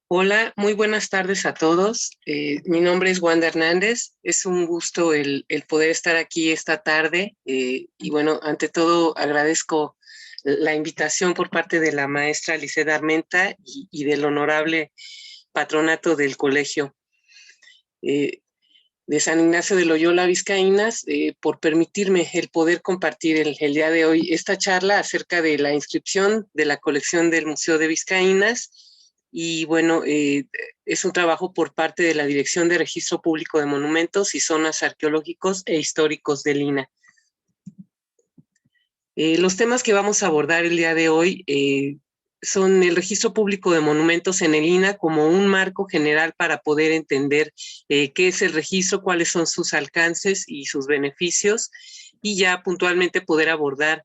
Hola, muy buenas tardes a todos. Mi nombre es Wanda Hernández. Es un gusto el poder estar aquí esta tarde. Y bueno, ante todo agradezco la invitación por parte de la maestra Liceda Armenta y del honorable patronato del colegio eh, de San Ignacio de Loyola Vizcaínas, por permitirme el poder compartir el día de hoy esta charla acerca de la inscripción de la colección del Museo de Vizcaínas. Y bueno, es un trabajo por parte de la Dirección de Registro Público de Monumentos y Zonas Arqueológicos e Históricos del INAH. Los temas que vamos a abordar el día de hoy son el registro público de monumentos en el INAH como un marco general para poder entender qué es el registro, cuáles son sus alcances y sus beneficios, y ya puntualmente poder abordar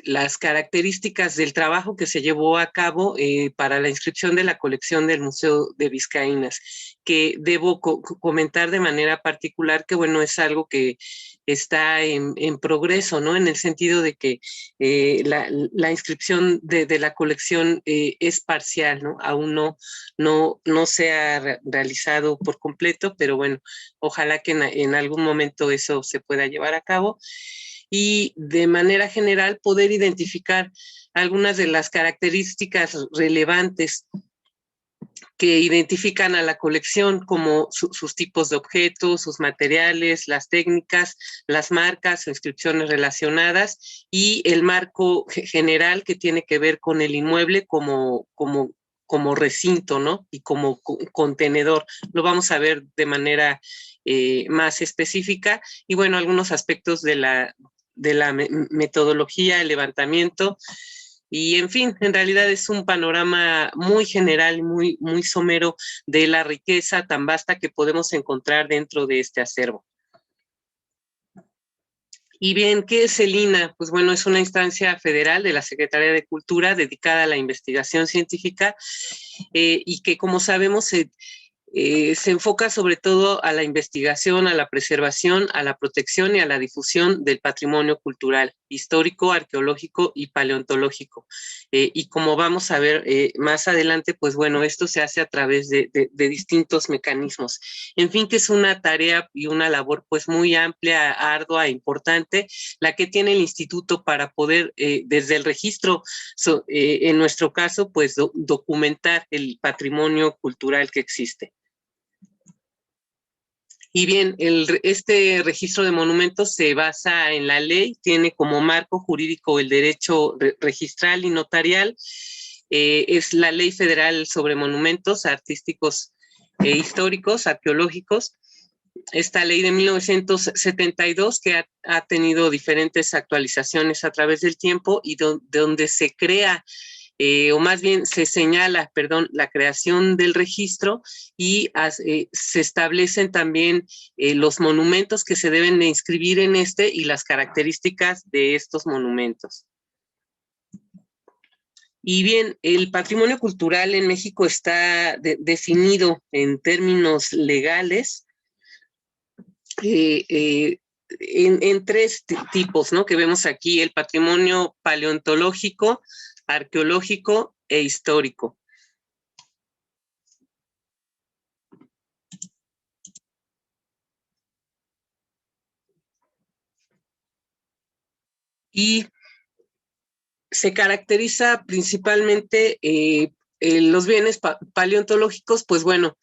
las características del trabajo que se llevó a cabo para la inscripción de la colección del Museo de Vizcaínas, que debo comentar de manera particular que, bueno, es algo que está en progreso, ¿no? En el sentido de que la inscripción de la colección es parcial, ¿no? Aún no se ha realizado por completo, pero bueno, ojalá que en algún momento eso se pueda llevar a cabo. Y de manera general poder identificar algunas de las características relevantes que identifican a la colección, como sus tipos de objetos, sus materiales, las técnicas, las marcas o inscripciones relacionadas, y el marco general que tiene que ver con el inmueble como recinto, ¿no? Y como contenedor. Lo vamos a ver de manera más específica. Y bueno, algunos aspectos de la metodología, el levantamiento. Y en fin, en realidad es un panorama muy general, muy somero de la riqueza tan vasta que podemos encontrar dentro de este acervo. Y bien, ¿qué es el INAH? Pues bueno, es una instancia federal de la Secretaría de Cultura dedicada a la investigación científica y que, como sabemos, se enfoca sobre todo a la investigación, a la preservación, a la protección y a la difusión del patrimonio cultural, histórico, arqueológico y paleontológico. Y como vamos a ver más adelante, pues bueno, esto se hace a través de distintos mecanismos. En fin, que es una tarea y una labor pues muy amplia, ardua, importante, la que tiene el instituto para poder, desde el registro, en nuestro caso, pues documentar el patrimonio cultural que existe. Y bien, este registro de monumentos se basa en la ley, tiene como marco jurídico el derecho registral y notarial, es la Ley Federal sobre Monumentos Artísticos e Históricos, Arqueológicos, esta ley de 1972 que ha tenido diferentes actualizaciones a través del tiempo y donde se crea o más bien se señala, perdón, la creación del registro y se establecen también los monumentos que se deben de inscribir en este y las características de estos monumentos. Y bien, el patrimonio cultural en México está definido en términos legales en tres tipos, ¿no? Que vemos aquí: el patrimonio paleontológico, arqueológico e histórico. Y se caracteriza principalmente los bienes paleontológicos, pues bueno,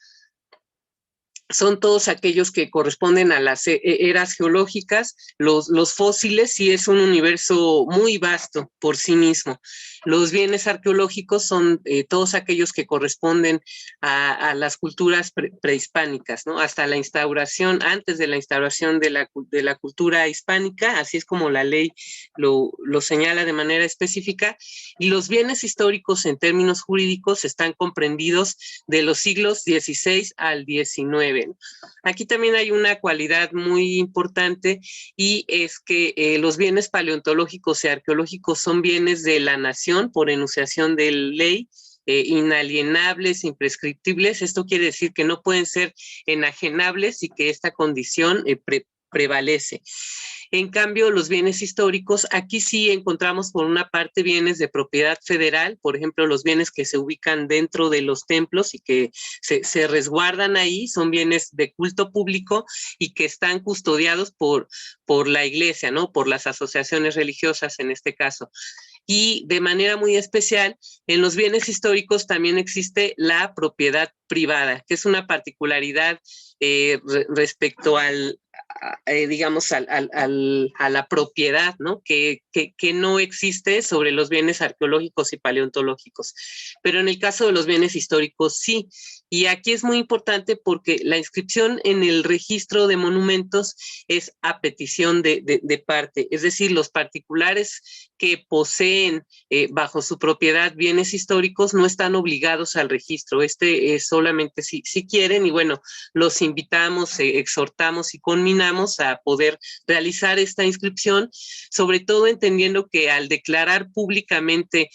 son todos aquellos que corresponden a las eras geológicas, los fósiles, y es un universo muy vasto por sí mismo. Los bienes arqueológicos son todos aquellos que corresponden a las culturas prehispánicas, ¿no? Hasta la instauración, antes de la instauración de la cultura hispánica, así es como la ley lo señala de manera específica. Y los bienes históricos en términos jurídicos están comprendidos de los siglos XVI al XIX. Aquí también hay una cualidad muy importante, y es que los bienes paleontológicos y arqueológicos son bienes de la nación por enunciación de ley, inalienables, imprescriptibles. Esto quiere decir que no pueden ser enajenables y que esta condición prevalece. En cambio, los bienes históricos, aquí sí encontramos por una parte bienes de propiedad federal, por ejemplo, los bienes que se ubican dentro de los templos y que se resguardan ahí, son bienes de culto público y que están custodiados por la iglesia, ¿no? Por las asociaciones religiosas en este caso. Y de manera muy especial, en los bienes históricos también existe la propiedad privada, que es una particularidad respecto al, digamos, a la propiedad, ¿no? Que no existe sobre los bienes arqueológicos y paleontológicos. Pero en el caso de los bienes históricos, sí. Y aquí es muy importante porque la inscripción en el registro de monumentos es a petición de parte, es decir, los particulares que poseen bajo su propiedad bienes históricos no están obligados al registro, solamente si quieren, y bueno, los invitamos, exhortamos y conminamos a poder realizar esta inscripción, sobre todo entendiendo que al declarar públicamente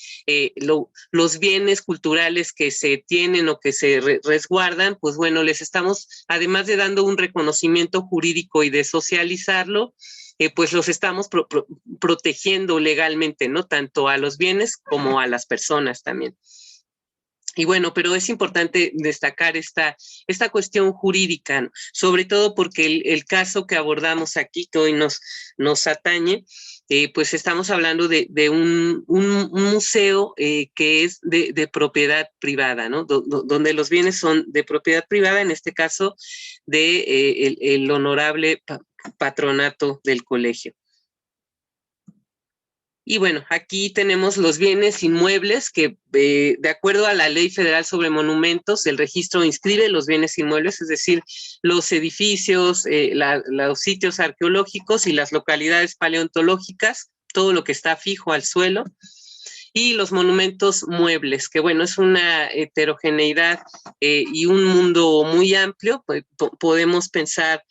los bienes culturales que se tienen o que se resguardan, pues bueno, les estamos, además de dando un reconocimiento jurídico y de socializarlo, pues los estamos protegiendo legalmente, ¿no? Tanto a los bienes como a las personas también. Y bueno, pero es importante destacar esta cuestión jurídica, ¿no? Sobre todo porque el caso que abordamos aquí, que hoy nos atañe, pues estamos hablando de un museo que es de propiedad privada, ¿no? Donde los bienes son de propiedad privada, en este caso de el honorable patronato del colegio. Y bueno, aquí tenemos los bienes inmuebles que, de acuerdo a la Ley Federal sobre Monumentos, el registro inscribe los bienes inmuebles, es decir, los edificios, los sitios arqueológicos y las localidades paleontológicas, todo lo que está fijo al suelo, y los monumentos muebles, que bueno, es una heterogeneidad y un mundo muy amplio. Podemos pensar,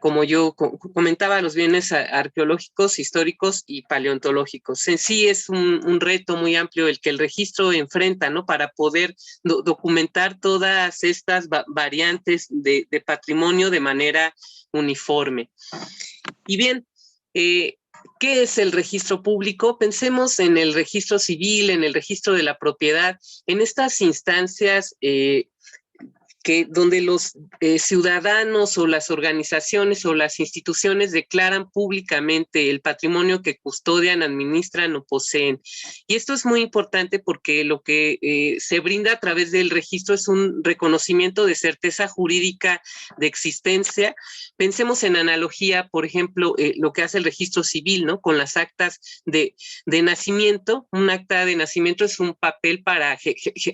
como yo comentaba, los bienes arqueológicos, históricos y paleontológicos. En sí es un reto muy amplio el que el registro enfrenta, ¿no? Para poder documentar todas estas variantes de patrimonio de manera uniforme. Y bien, ¿qué es el registro público? Pensemos en el registro civil, en el registro de la propiedad, en estas instancias donde los ciudadanos o las organizaciones o las instituciones declaran públicamente el patrimonio que custodian, administran o poseen. Y esto es muy importante porque lo que se brinda a través del registro es un reconocimiento de certeza jurídica de existencia. Pensemos en analogía, por ejemplo, lo que hace el registro civil, ¿no? Con las actas de nacimiento. Un acta de nacimiento es un papel para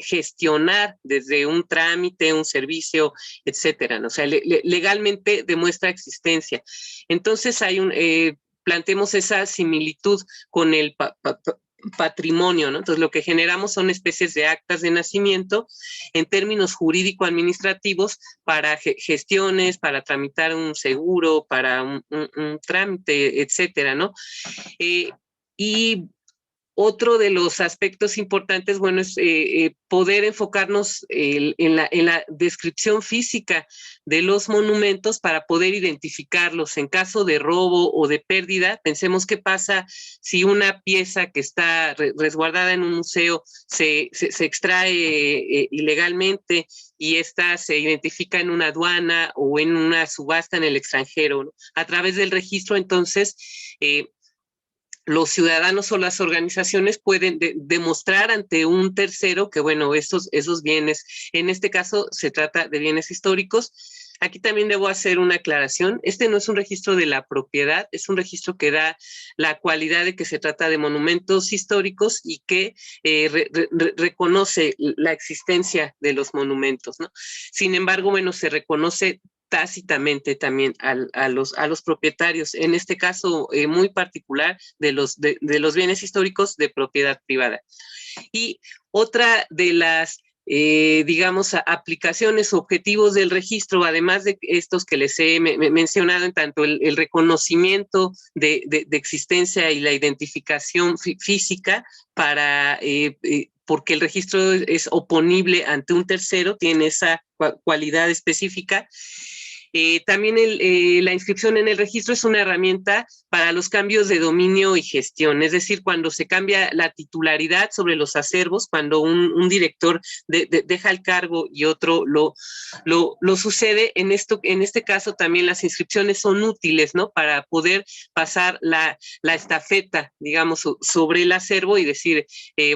gestionar desde un trámite, un servicio, etcétera, ¿no? O sea, legalmente demuestra existencia. Entonces planteemos esa similitud con el patrimonio, ¿no? Entonces, lo que generamos son especies de actas de nacimiento en términos jurídico-administrativos para gestiones, para tramitar un seguro, para un trámite, etcétera, ¿no? Y otro de los aspectos importantes, bueno, es poder enfocarnos en la descripción física de los monumentos para poder identificarlos en caso de robo o de pérdida. Pensemos qué pasa si una pieza que está resguardada en un museo se extrae ilegalmente y esta se identifica en una aduana o en una subasta en el extranjero, ¿no? A través del registro, entonces, los ciudadanos o las organizaciones pueden demostrar ante un tercero que, bueno, esos bienes, en este caso se trata de bienes históricos. Aquí también debo hacer una aclaración. Este no es un registro de la propiedad, es un registro que da la cualidad de que se trata de monumentos históricos y que reconoce la existencia de los monumentos, ¿no? Sin embargo, bueno, se reconoce tácitamente también a los propietarios, en este caso muy particular de los bienes históricos de propiedad privada. Y otra de las digamos, aplicaciones, objetivos del registro, además de estos que les he mencionado, en tanto el reconocimiento de existencia y la identificación física para porque el registro es oponible ante un tercero, tiene esa cualidad específica. También la inscripción en el registro es una herramienta para los cambios de dominio y gestión, es decir, cuando se cambia la titularidad sobre los acervos, cuando un director deja el cargo y otro lo sucede, en este caso también las inscripciones son útiles, ¿no? Para poder pasar la estafeta, digamos, sobre el acervo y decir,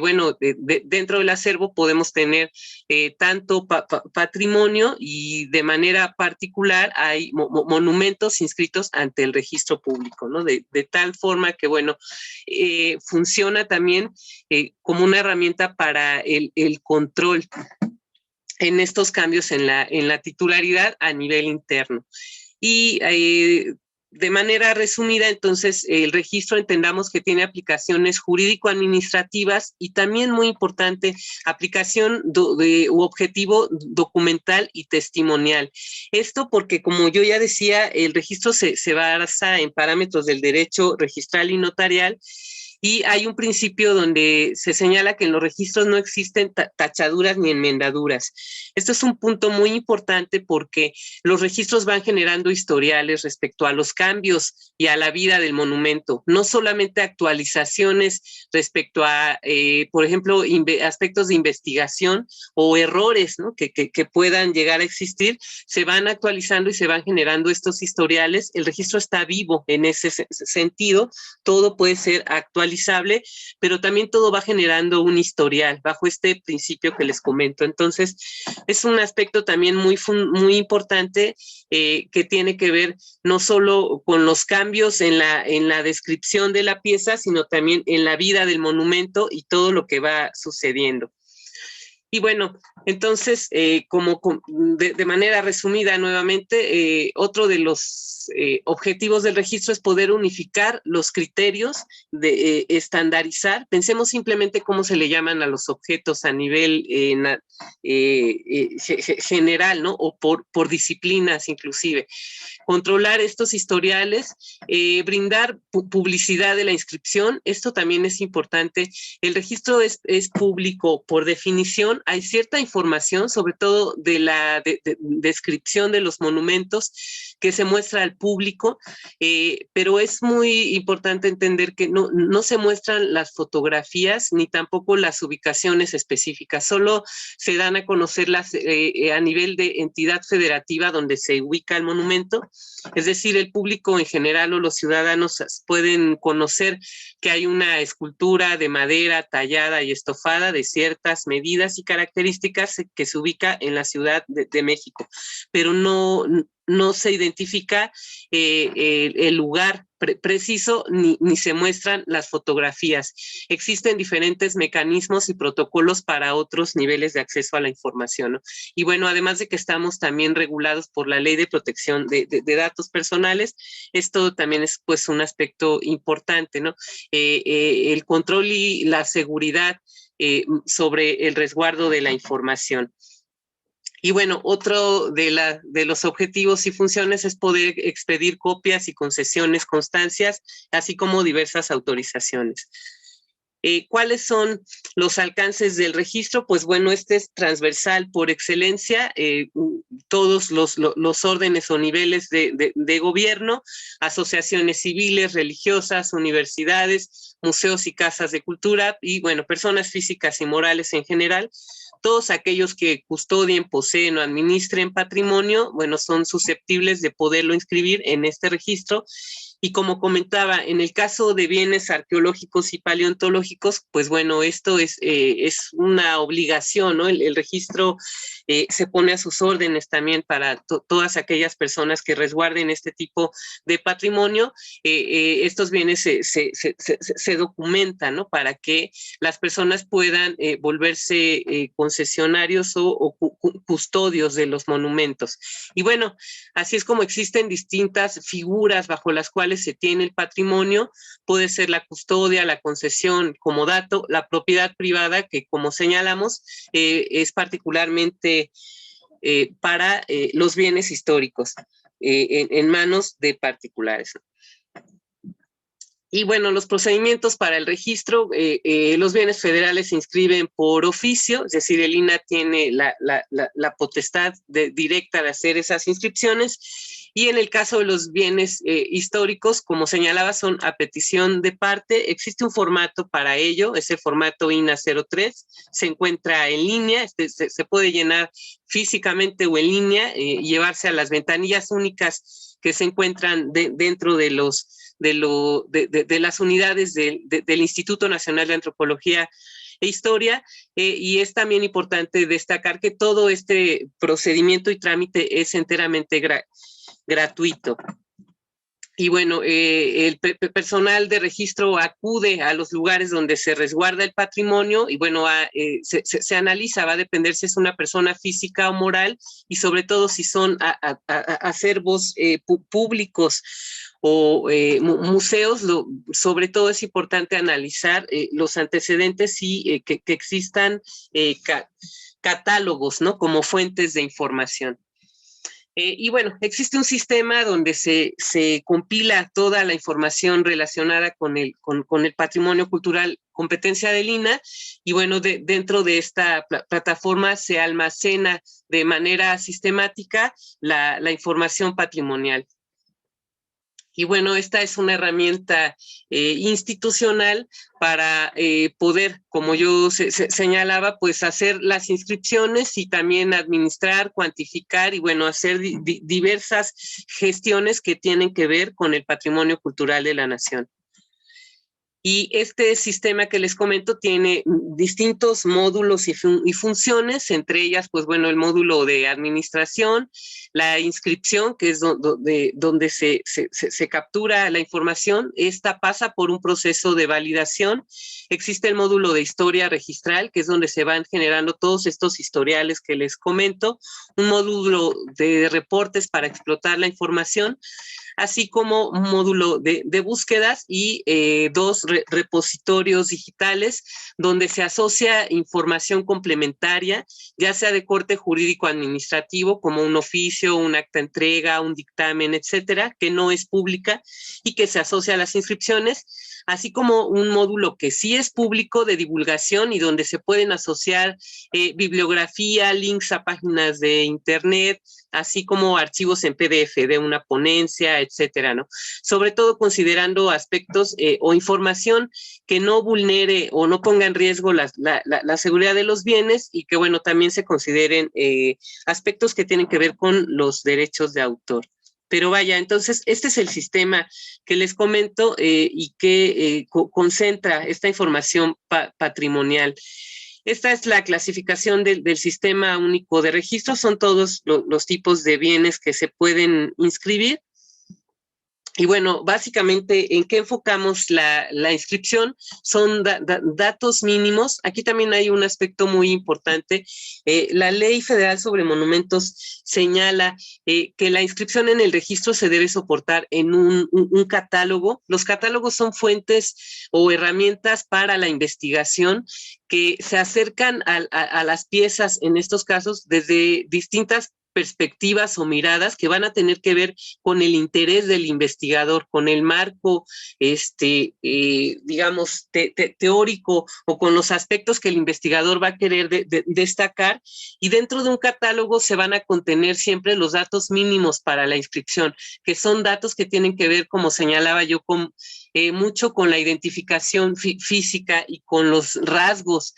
bueno, dentro del acervo podemos tener tanto patrimonio y de manera particular hay monumentos inscritos ante el registro público, ¿no? De tal forma que, bueno, funciona también como una herramienta para el control en estos cambios en la titularidad a nivel interno. Y de manera resumida, entonces, el registro entendamos que tiene aplicaciones jurídico-administrativas y también, muy importante, aplicación u objetivo documental y testimonial. Esto porque, como yo ya decía, el registro se basa en parámetros del derecho registral y notarial, y hay un principio donde se señala que en los registros no existen tachaduras ni enmendaduras. Esto es un punto muy importante porque los registros van generando historiales respecto a los cambios y a la vida del monumento, no solamente actualizaciones respecto a, por ejemplo, aspectos de investigación o errores, ¿no? que puedan llegar a existir, se van actualizando y se van generando estos historiales. El registro está vivo en ese sentido, todo puede ser actualizable, pero también todo va generando un historial bajo este principio que les comento. Entonces, es un aspecto también muy importante que tiene que ver no solo con los cambios en la descripción de la pieza, sino también en la vida del monumento y todo lo que va sucediendo. Y bueno, entonces, de manera resumida nuevamente, otro de los objetivos del registro es poder unificar los criterios, de estandarizar. Pensemos simplemente cómo se le llaman a los objetos a nivel general, ¿no? O por disciplinas inclusive. Controlar estos historiales, brindar publicidad de la inscripción. Esto también es importante. El registro es público por definición. Hay cierta información, sobre todo de la descripción de los monumentos, que se muestra al público, pero es muy importante entender que no se muestran las fotografías ni tampoco las ubicaciones específicas, solo se dan a conocer a nivel de entidad federativa donde se ubica el monumento. Es decir, el público en general o los ciudadanos pueden conocer que hay una escultura de madera tallada y estofada de ciertas medidas y características que se ubica en la Ciudad de México, pero no se identifica el lugar preciso ni se muestran las fotografías. Existen diferentes mecanismos y protocolos para otros niveles de acceso a la información, ¿no? Y bueno, además de que estamos también regulados por la Ley de Protección de Datos Personales, esto también es pues un aspecto importante, ¿no? El control y la seguridad sobre el resguardo de la información. Y bueno, otro de los objetivos y funciones es poder expedir copias y concesiones, constancias, así como diversas autorizaciones. ¿Cuáles son los alcances del registro? Pues bueno, este es transversal por excelencia, todos los órdenes o niveles de gobierno, asociaciones civiles, religiosas, universidades, museos y casas de cultura, y bueno, personas físicas y morales en general. Todos aquellos que custodien, poseen o administren patrimonio, bueno, son susceptibles de poderlo inscribir en este registro. Y como comentaba, en el caso de bienes arqueológicos y paleontológicos, pues bueno, esto es una obligación, ¿no? El registro se pone a sus órdenes también para todas aquellas personas que resguarden este tipo de patrimonio. Estos bienes se documentan, ¿no? Para que las personas puedan volverse concesionarios o custodios de los monumentos. Y bueno, así es como existen distintas figuras bajo las cuales se tiene el patrimonio. Puede ser la custodia, la concesión como dato, la propiedad privada, que como señalamos, es particularmente para los bienes históricos en manos de particulares. Y bueno, los procedimientos para el registro, los bienes federales se inscriben por oficio, es decir, el INAH tiene la potestad directa de hacer esas inscripciones. Y en el caso de los bienes históricos, como señalaba, son a petición de parte. Existe un formato para ello, es el formato INAH 03, se encuentra en línea, se puede llenar físicamente o en línea, y llevarse a las ventanillas únicas que se encuentran dentro de las unidades del Instituto Nacional de Antropología e Historia, y es también importante destacar que todo este procedimiento y trámite es enteramente gratuito. Y bueno, el personal de registro acude a los lugares donde se resguarda el patrimonio y bueno, se analiza, va a depender si es una persona física o moral, y sobre todo si son acervos públicos o museos. Sobre todo es importante analizar los antecedentes y que existan catálogos, ¿no?, como fuentes de información. Y bueno, existe un sistema donde se compila toda la información relacionada con el patrimonio cultural, competencia del INAH, y bueno, dentro de esta plataforma se almacena de manera sistemática la información patrimonial. Y bueno, esta es una herramienta institucional para poder, como yo señalaba, pues hacer las inscripciones y también administrar, cuantificar y bueno, hacer diversas gestiones que tienen que ver con el patrimonio cultural de la nación. Y este sistema que les comento tiene distintos módulos y funciones, entre ellas, pues bueno, el módulo de administración, la inscripción, que es donde se captura la información. Esta pasa por un proceso de validación. Existe el módulo de historia registral, que es donde se van generando todos estos historiales que les comento, un módulo de reportes para explotar la información, así como un módulo de búsquedas y dos repositorios digitales donde se asocia información complementaria, ya sea de corte jurídico administrativo, como un oficio, un acta de entrega, un dictamen, etcétera, que no es pública y que se asocia a las inscripciones, así como un módulo que sí es público de divulgación y donde se pueden asociar bibliografía, links a páginas de internet, así como archivos en PDF de una ponencia, etcétera, ¿no? Sobre todo considerando aspectos o información que no vulnere o no ponga en riesgo la seguridad de los bienes, y que, bueno, también se consideren aspectos que tienen que ver con los derechos de autor. Pero vaya, entonces, este es el sistema que les comento y que concentra esta información patrimonial. Esta es la clasificación del Sistema Único de Registro. Son todos los tipos de bienes que se pueden inscribir. Y bueno, básicamente, ¿en qué enfocamos la inscripción? Son datos mínimos. Aquí también hay un aspecto muy importante. La Ley Federal sobre Monumentos señala que la inscripción en el registro se debe soportar en un catálogo. Los catálogos son fuentes o herramientas para la investigación que se acercan a las piezas, en estos casos, desde distintas perspectivas o miradas que van a tener que ver con el interés del investigador, con el marco, digamos, teórico, o con los aspectos que el investigador va a querer destacar. Y dentro de un catálogo se van a contener siempre los datos mínimos para la inscripción, que son datos que tienen que ver, como señalaba yo, mucho con la identificación física y con los rasgos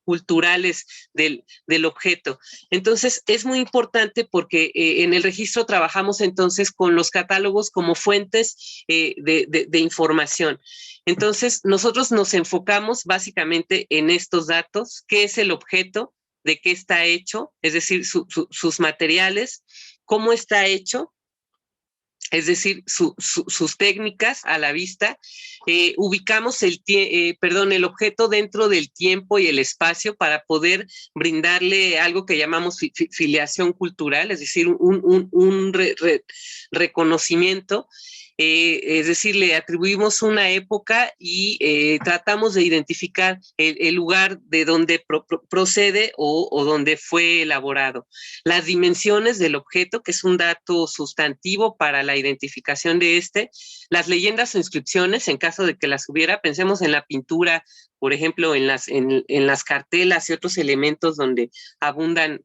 culturales del objeto. Entonces, es muy importante porque en el registro trabajamos entonces con los catálogos como fuentes de información. Entonces, nosotros nos enfocamos básicamente en estos datos: qué es el objeto, de qué está hecho, es decir, sus materiales, cómo está hecho, es decir, sus técnicas a la vista. Ubicamos el objeto dentro del tiempo y el espacio para poder brindarle algo que llamamos filiación cultural, es decir, un reconocimiento. es decir, le atribuimos una época y tratamos de identificar el lugar de donde procede o donde fue elaborado. Las dimensiones del objeto, que es un dato sustantivo para la identificación de las leyendas o inscripciones, en caso de que las hubiera, pensemos en la pintura, por ejemplo, en las cartelas y otros elementos donde abundan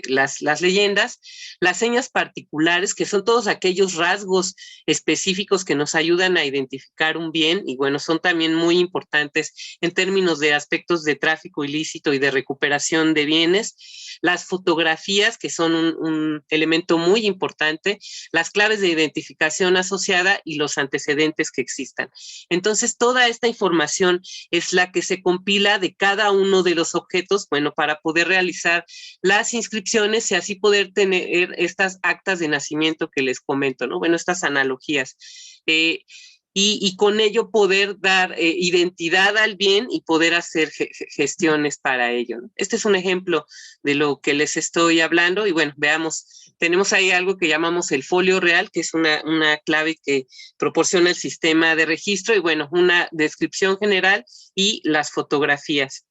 las leyendas, las señas particulares, que son todos aquellos rasgos específicos que nos ayudan a identificar un bien, y bueno, son también muy importantes en términos de aspectos de tráfico ilícito y de recuperación de bienes, las fotografías, que son un elemento muy importante, las claves de identificación asociada y los antecedentes que existan. Entonces, toda esta información es la que se compila de cada uno de los objetos, bueno, para poder realizar las inscripciones y así poder tener estas actas de nacimiento que les comento, ¿no? Bueno, estas analogías. Y con ello poder dar identidad al bien y poder hacer gestiones para ello, ¿no? Este es un ejemplo de lo que les estoy hablando y bueno, veamos, tenemos ahí algo que llamamos el folio real, que es una clave que proporciona el sistema de registro y bueno, una descripción general y las fotografías.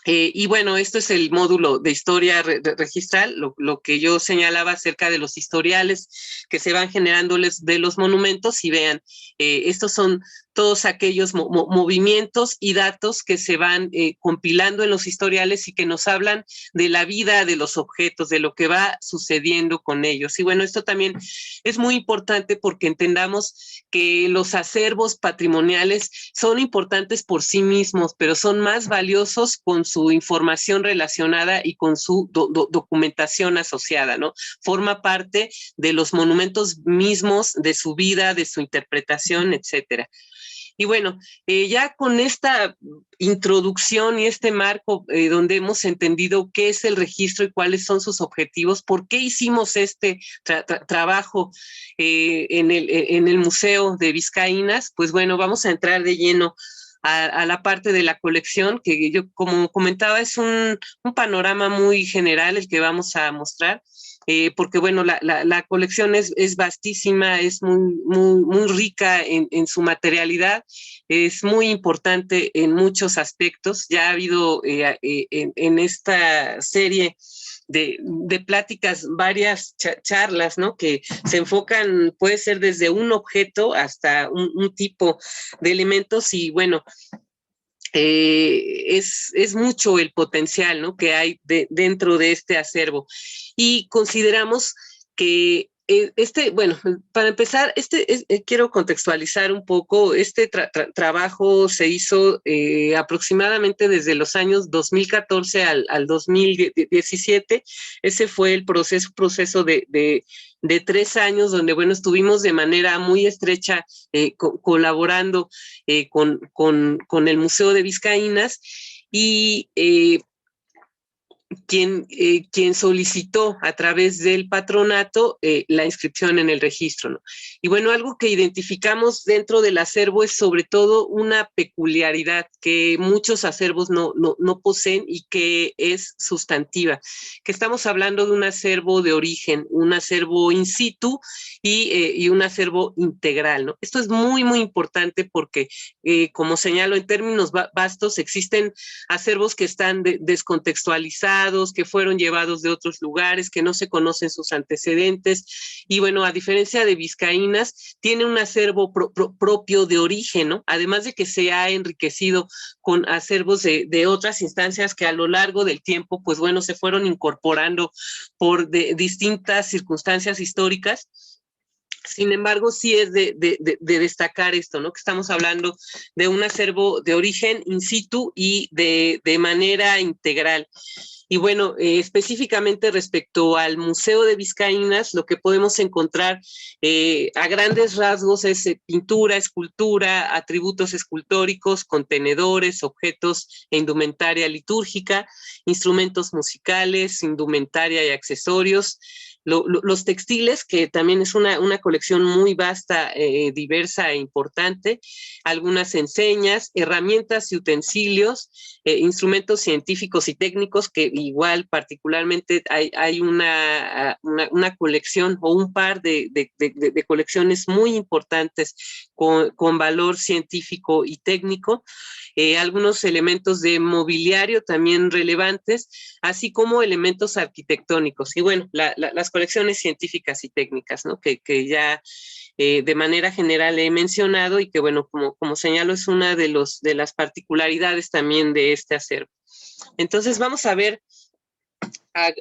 Y bueno, esto es el módulo de historia registral, lo que yo señalaba acerca de los historiales que se van generando de los monumentos y vean, estos son todos aquellos movimientos y datos que se van compilando en los historiales y que nos hablan de la vida de los objetos, de lo que va sucediendo con ellos. Y bueno, esto también es muy importante porque entendamos que los acervos patrimoniales son importantes por sí mismos, pero son más valiosos con su información relacionada y con su documentación asociada, ¿no? Forma parte de los monumentos mismos, de su vida, de su interpretación, etcétera. Y bueno, ya con esta introducción y este marco donde hemos entendido qué es el registro y cuáles son sus objetivos, por qué hicimos este trabajo en el Museo de Vizcaínas, pues bueno, vamos a entrar de lleno a la parte de la colección, que yo como comentaba es un panorama muy general el que vamos a mostrar. Porque bueno, la colección es vastísima, es muy rica en su materialidad, es muy importante en muchos aspectos. Ya ha habido en esta serie de pláticas varias charlas, ¿no? Que se enfocan, puede ser desde un objeto hasta un tipo de elementos y bueno, es mucho el potencial, ¿no? Que hay dentro de este acervo. Y consideramos que bueno, para empezar, quiero contextualizar un poco, este trabajo se hizo aproximadamente desde los años 2014 al 2017, ese fue el proceso de 3 años donde, bueno, estuvimos de manera muy estrecha colaborando con el Museo de Vizcaínas y quien solicitó a través del patronato la inscripción en el registro, ¿no? Y bueno, algo que identificamos dentro del acervo es sobre todo una peculiaridad que muchos acervos no poseen y que es sustantiva, que estamos hablando de un acervo de origen, un acervo in situ y un acervo integral, ¿no? Esto es muy importante porque, como señalo, en términos vastos, existen acervos que están descontextualizados, que fueron llevados de otros lugares, que no se conocen sus antecedentes, y bueno, a diferencia de Vizcaínas, tiene un acervo propio de origen, ¿no? Además de que se ha enriquecido con acervos de otras instancias que a lo largo del tiempo, pues bueno, se fueron incorporando por distintas circunstancias históricas. Sin embargo, sí es de destacar esto, ¿no? Que estamos hablando de un acervo de origen in situ y de manera integral. Y bueno, específicamente respecto al Museo de Vizcaínas, lo que podemos encontrar a grandes rasgos es pintura, escultura, atributos escultóricos, contenedores, objetos e indumentaria litúrgica, instrumentos musicales, indumentaria y accesorios, los textiles, que también es una colección muy vasta, diversa e importante, algunas enseñas, herramientas y utensilios, instrumentos científicos y técnicos, que igual particularmente hay una colección o un par de colecciones muy importantes con valor científico y técnico, algunos elementos de mobiliario también relevantes, así como elementos arquitectónicos. Y bueno, las colecciones científicas y técnicas, ¿no? Que ya de manera general he mencionado y que, bueno, como señalo, es una de las particularidades también de este acervo. Entonces, vamos a ver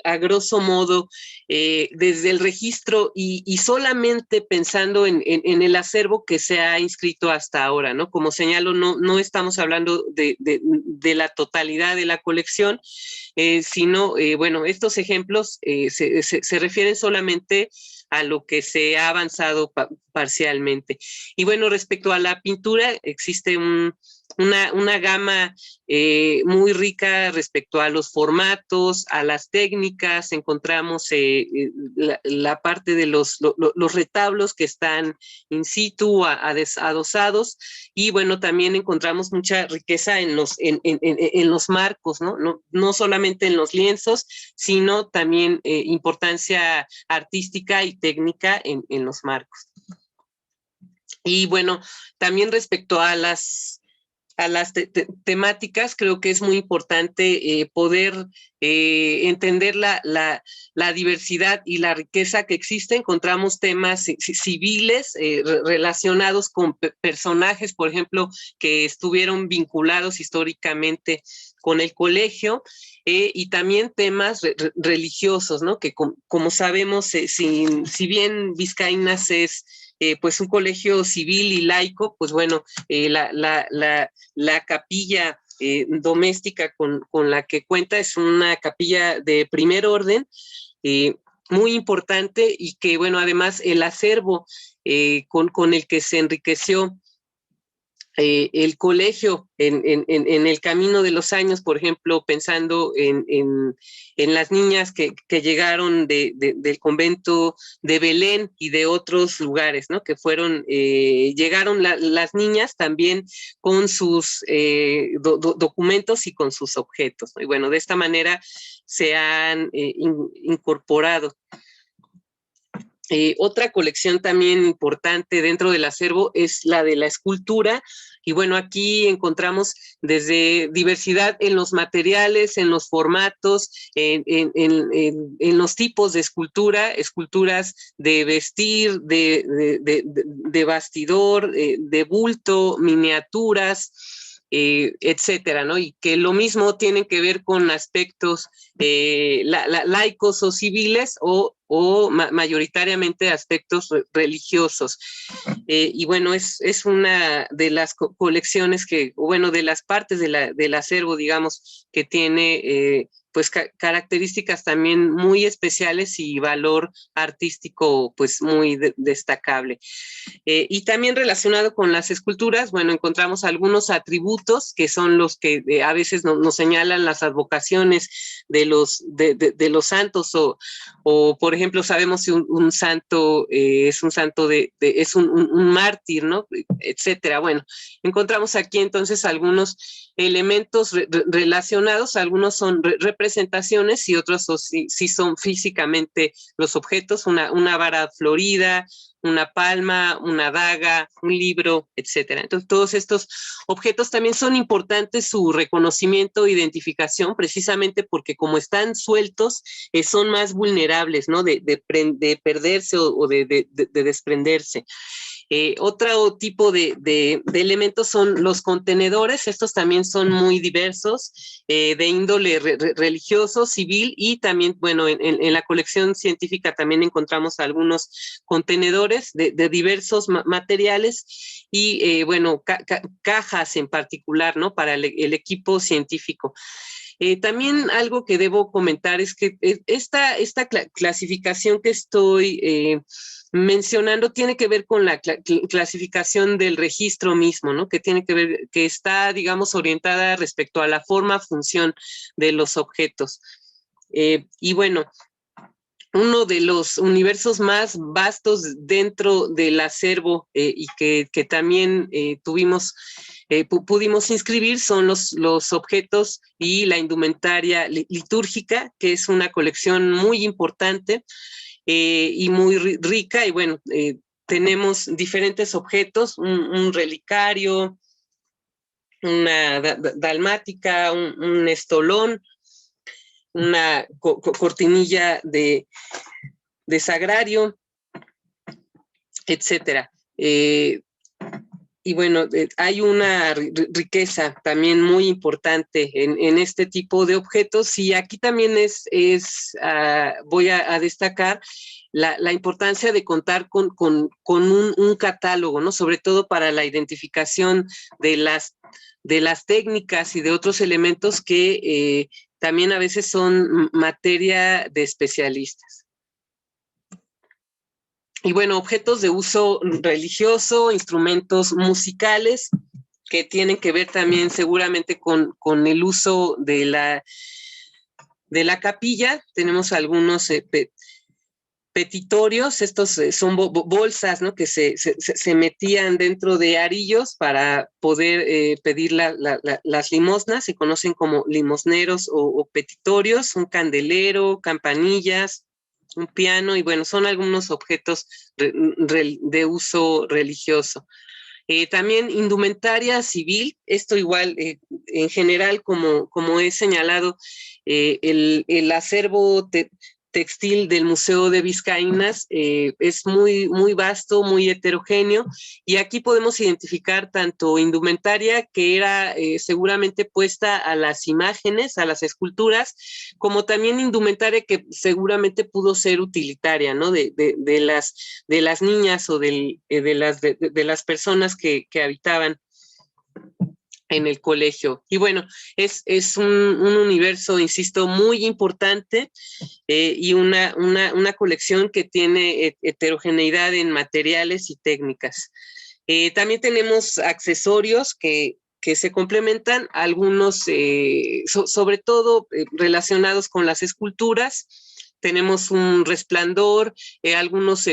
a grosso modo, desde el registro y solamente pensando en el acervo que se ha inscrito hasta ahora, ¿no? Como señalo, no estamos hablando de la totalidad de la colección, sino, bueno, estos ejemplos se refieren solamente a lo que se ha avanzado parcialmente. Y bueno, respecto a la pintura, existe una gama muy rica respecto a los formatos, a las técnicas. Encontramos la parte de los retablos que están in situ, adosados, y bueno, también encontramos mucha riqueza en los marcos, ¿no? No solamente en los lienzos, sino también importancia artística y técnica en los marcos. Y bueno, también respecto a las temáticas, creo que es muy importante poder entender la diversidad y la riqueza que existe. Encontramos temas civiles relacionados con personajes, por ejemplo, que estuvieron vinculados históricamente con el colegio, y también temas religiosos, ¿no? Que como sabemos, si bien Vizcaínas es pues un colegio civil y laico, pues bueno, la capilla doméstica con la que cuenta es una capilla de primer orden, muy importante, y que, bueno, además el acervo con el que se enriqueció el colegio en el camino de los años, por ejemplo, pensando en las niñas que llegaron del convento de Belén y de otros lugares, ¿no? Que llegaron las niñas también con sus documentos y con sus objetos, ¿no? Y bueno, de esta manera se han incorporado. Otra colección también importante dentro del acervo es la de la escultura, y bueno, aquí encontramos desde diversidad en los materiales, en los formatos, en los tipos de esculturas de vestir, de bastidor, de bulto, miniaturas, etcétera, ¿no? Y que lo mismo tienen que ver con aspectos laicos o civiles, o mayoritariamente aspectos religiosos. Y bueno, es una de las colecciones bueno, de las partes del acervo, digamos, que tiene pues características también muy especiales y valor artístico pues muy destacable. Y también relacionado con las esculturas, bueno, encontramos algunos atributos que son los que a veces nos señalan las advocaciones de los santos, o por ejemplo, sabemos si un santo es un santo es un mártir, ¿no? Etcétera. Bueno, encontramos aquí entonces algunos elementos relacionados, algunos son representaciones y otros sí son físicamente los objetos, una vara florida, una palma, una daga, un libro, etcétera. Entonces, todos estos objetos también son importantes su reconocimiento e identificación, precisamente porque como están sueltos, son más vulnerables, ¿no? De perderse o de desprenderse. Otro tipo de elementos son los contenedores. Estos también son muy diversos, de índole religioso, civil, y también, bueno, en la colección científica también encontramos algunos contenedores de diversos materiales y, bueno, cajas en particular, ¿no? Para el equipo científico. También algo que debo comentar es que esta clasificación que estoy mencionando tiene que ver con la clasificación del registro mismo, ¿no? Que tiene que ver, que está, digamos, orientada respecto a la forma, función de los objetos. Y bueno, uno de los universos más vastos dentro del acervo y que también pudimos inscribir son los objetos y la indumentaria litúrgica, que es una colección muy importante y muy rica. Y bueno, tenemos diferentes objetos, un relicario, una dalmática, un estolón, una cortinilla de sagrario, etcétera. Y bueno, hay una riqueza también muy importante en este tipo de objetos, y aquí también voy a destacar la importancia de contar con un catálogo, ¿no? Sobre todo para la identificación de las técnicas y de otros elementos que también a veces son materia de especialistas. Y bueno, objetos de uso religioso, instrumentos musicales que tienen que ver también seguramente con el uso de la capilla. Tenemos algunos petitorios, estos son bolsas, ¿no? Que se metían dentro de arillos para poder pedir las limosnas, se conocen como limosneros o petitorios, un candelero, campanillas, un piano, y bueno, son algunos objetos de uso religioso. También indumentaria civil, esto igual, en general, como he señalado, el acervo textil del Museo de Vizcaínas es muy, muy vasto, muy heterogéneo, y aquí podemos identificar tanto indumentaria que era seguramente puesta a las imágenes, a las esculturas, como también indumentaria que seguramente pudo ser utilitaria, ¿no? De las niñas o de las personas que habitaban en el colegio. Y bueno, es un universo, insisto, muy importante, y una colección que tiene heterogeneidad en materiales y técnicas. También tenemos accesorios que se complementan, algunos sobre todo relacionados con las esculturas. Tenemos un resplandor, algunos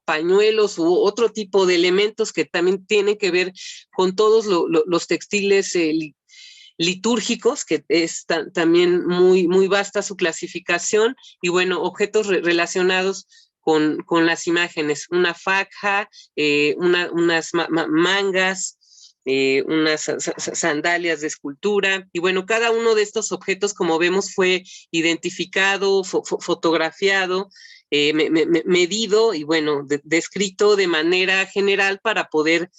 pañuelos u otro tipo de elementos que también tienen que ver con todos los textiles litúrgicos, que es también muy, muy vasta su clasificación. Y bueno, objetos relacionados con las imágenes, una faja, unas mangas, unas sandalias de escultura. Y bueno, cada uno de estos objetos, como vemos, fue identificado, fotografiado, medido y bueno, descrito de manera general para poder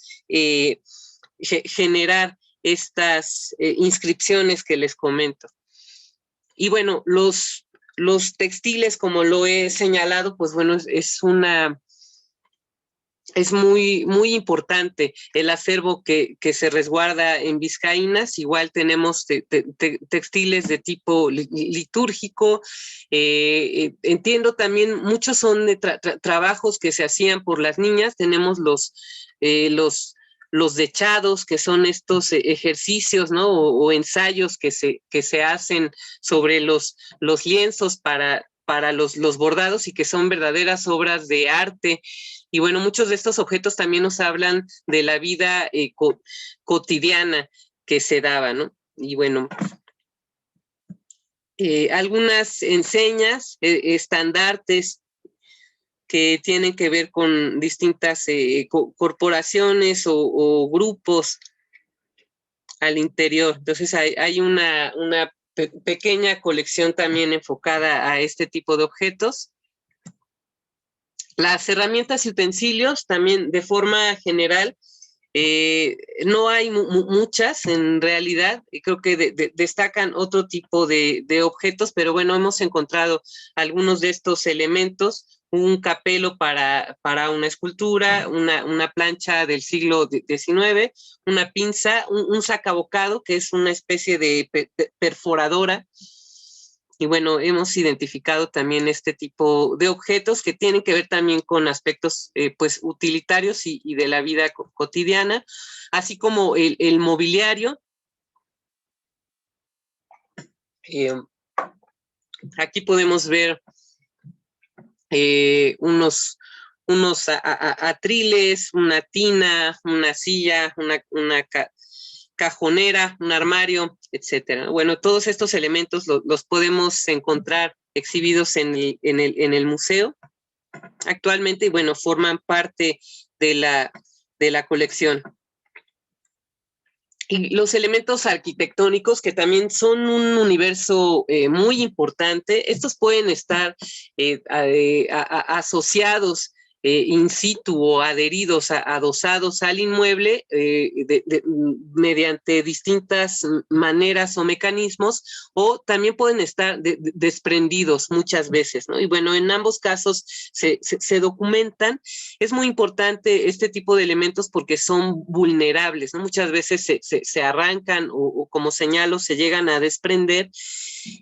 generar estas inscripciones que les comento. Y bueno, los textiles, como lo he señalado, pues bueno, es muy, muy importante el acervo que se resguarda en Vizcaínas. Igual tenemos textiles de tipo litúrgico. Entiendo también, muchos son de trabajos que se hacían por las niñas. Tenemos los dechados, que son estos ejercicios, ¿no? O ensayos que se hacen sobre los lienzos para los bordados, y que son verdaderas obras de arte. Y bueno, muchos de estos objetos también nos hablan de la vida cotidiana que se daba, ¿no? Y bueno, algunas enseñas, estandartes que tienen que ver con distintas corporaciones o grupos al interior. Entonces hay una pequeña colección también enfocada a este tipo de objetos. Las herramientas y utensilios también, de forma general, no hay muchas en realidad. Creo que destacan otro tipo de objetos, pero bueno, hemos encontrado algunos de estos elementos: un capelo para una escultura, una plancha del siglo XIX, una pinza, un sacabocado, que es una especie de perforadora. Y bueno, hemos identificado también este tipo de objetos que tienen que ver también con aspectos pues utilitarios y de la vida cotidiana, así como el mobiliario. Aquí podemos ver unos atriles, una tina, una silla, una cajonera, un armario, etcétera. Bueno, todos estos elementos los podemos encontrar exhibidos en el museo actualmente y bueno, forman parte de la colección. Y los elementos arquitectónicos, que también son un universo muy importante, estos pueden estar asociados in situ o adheridos, adosados al inmueble mediante distintas maneras o mecanismos, o también pueden estar desprendidos muchas veces, ¿no? Y bueno, en ambos casos se documentan. Es muy importante este tipo de elementos porque son vulnerables, ¿no? Muchas veces se arrancan o como señalo, se llegan a desprender.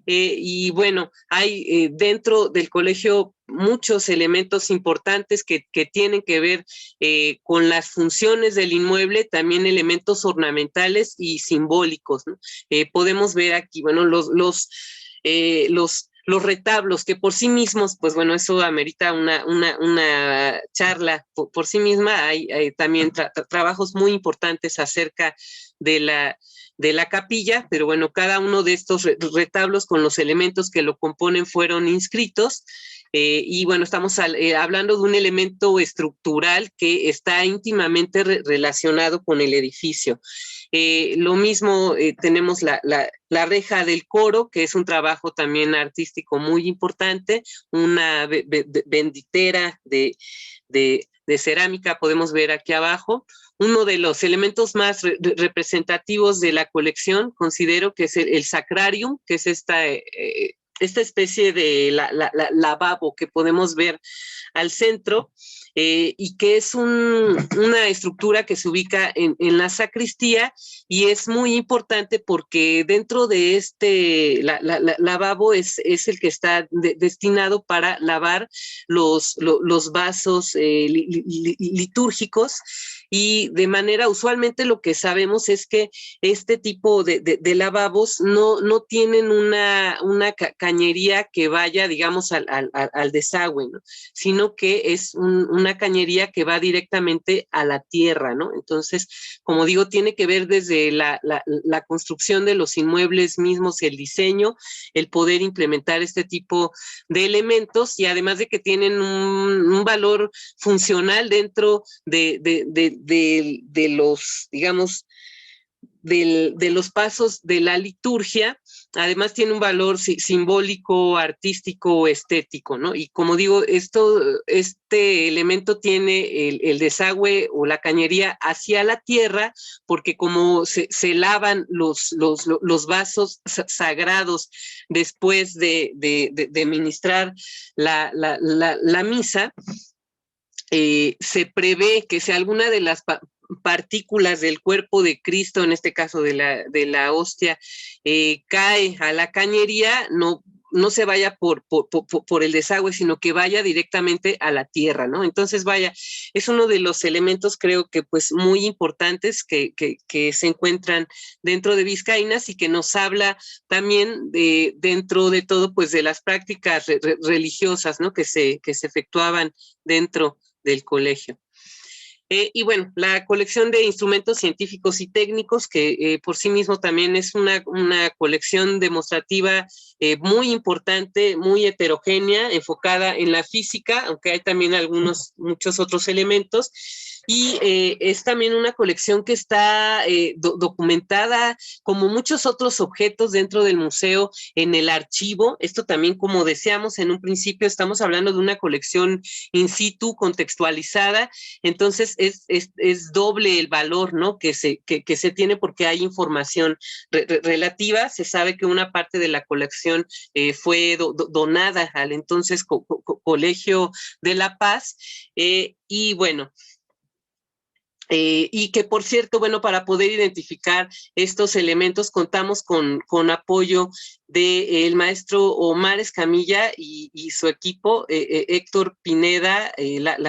Y bueno, hay dentro del colegio muchos elementos importantes que tienen que ver con las funciones del inmueble, también elementos ornamentales y simbólicos, ¿no? Podemos ver aquí, bueno, los retablos, que por sí mismos, pues bueno, eso amerita una charla por sí misma. Hay también trabajos muy importantes acerca de la capilla, pero bueno, cada uno de estos retablos con los elementos que lo componen fueron inscritos. Y bueno, estamos hablando de un elemento estructural que está íntimamente relacionado con el edificio. Lo mismo tenemos la reja del coro, que es un trabajo también artístico muy importante, una benditera de cerámica, podemos ver aquí abajo. Uno de los elementos más representativos de la colección, considero que es el sacrarium, que es esta especie de lavabo que podemos ver al centro, y que es una estructura que se ubica en la sacristía, y es muy importante porque dentro de este lavabo es el que está destinado para lavar los vasos litúrgicos, y de manera, usualmente lo que sabemos es que este tipo de lavabos no tienen una cañería que vaya, digamos, al desagüe, ¿no? Sino que es una cañería que va directamente a la tierra, ¿no? Entonces, como digo, tiene que ver desde la construcción de los inmuebles mismos, el diseño, el poder implementar este tipo de elementos, y además de que tienen un valor funcional dentro de los, digamos, de los pasos de la liturgia. Además tiene un valor simbólico, artístico, estético, ¿no? Y como digo, este elemento tiene el desagüe o la cañería hacia la tierra, porque como se lavan los vasos sagrados después de ministrar la misa, se prevé que si alguna de las partículas del cuerpo de Cristo, en este caso de la hostia, cae a la cañería, no se vaya por el desagüe, sino que vaya directamente a la tierra, ¿no? Entonces, vaya, es uno de los elementos, creo que pues muy importantes que se encuentran dentro de Vizcaínas, y que nos habla también dentro de todo, pues de las prácticas religiosas, ¿no? Que se efectuaban dentro del colegio. Y bueno, la colección de instrumentos científicos y técnicos, que por sí mismo también es una colección demostrativa muy importante, muy heterogénea, enfocada en la física, aunque hay también muchos otros elementos. Y es también una colección que está documentada, como muchos otros objetos dentro del museo, en el archivo. Esto también, como decíamos en un principio, estamos hablando de una colección in situ, contextualizada. Entonces es doble el valor, ¿no? que se tiene, porque hay información relativa. Se sabe que una parte de la colección fue donada al entonces Colegio de La Paz, y bueno, y que, por cierto, bueno, para poder identificar estos elementos contamos con apoyo del maestro Omar Escamilla y su equipo, Héctor Pineda,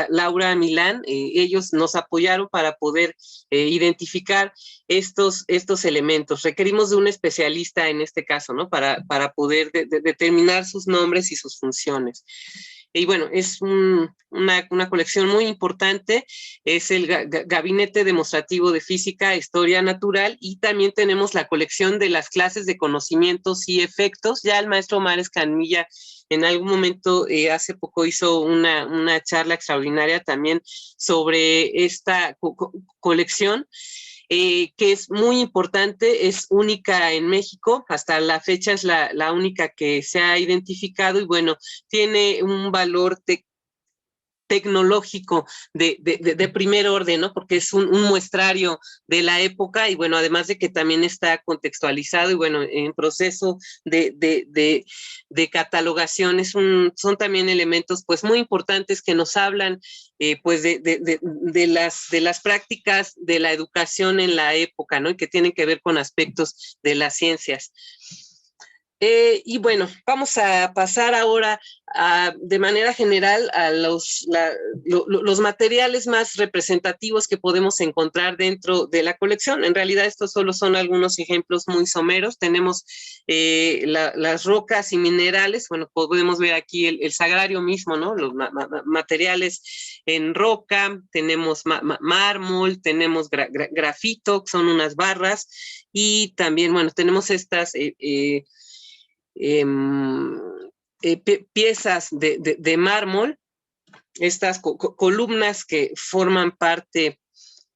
Laura Milán. Ellos nos apoyaron para poder identificar estos elementos. Requerimos de un especialista en este caso, ¿no? Para poder determinar sus nombres y sus funciones. Y bueno, es una colección muy importante, es el Gabinete Demostrativo de Física, Historia Natural, y también tenemos la colección de las clases de conocimientos y efectos. Ya el maestro Omar Escamilla en algún momento, hace poco hizo una charla extraordinaria también sobre esta colección, que es muy importante, es única en México, hasta la fecha es la única que se ha identificado, y bueno, tiene un valor tecnológico de primer orden, ¿no? Porque es un muestrario de la época, y bueno, además de que también está contextualizado y bueno, en proceso de catalogación, son también elementos pues muy importantes que nos hablan pues de las prácticas de la educación en la época, ¿no? Y que tienen que ver con aspectos de las ciencias. Y bueno, vamos a pasar ahora de manera general a los materiales más representativos que podemos encontrar dentro de la colección. En realidad estos solo son algunos ejemplos muy someros. Tenemos las rocas y minerales. Bueno, podemos ver aquí el sagrario mismo, ¿no? Los materiales en roca, tenemos mármol, tenemos grafito, que son unas barras, y también, bueno, tenemos estas piezas de mármol, estas columnas que forman parte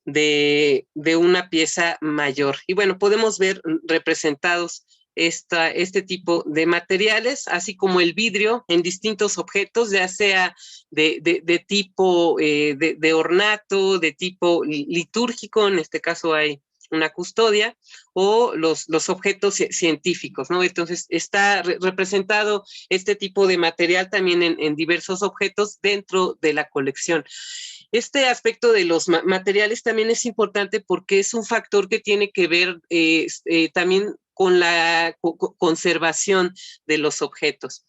de una pieza mayor. Y bueno, podemos ver representados este tipo de materiales, así como el vidrio en distintos objetos, ya sea de tipo de ornato, de tipo litúrgico, en este caso hay una custodia, o los objetos científicos, ¿no? Entonces, está representado este tipo de material también en diversos objetos dentro de la colección. Este aspecto de los materiales también es importante porque es un factor que tiene que ver también con la conservación de los objetos.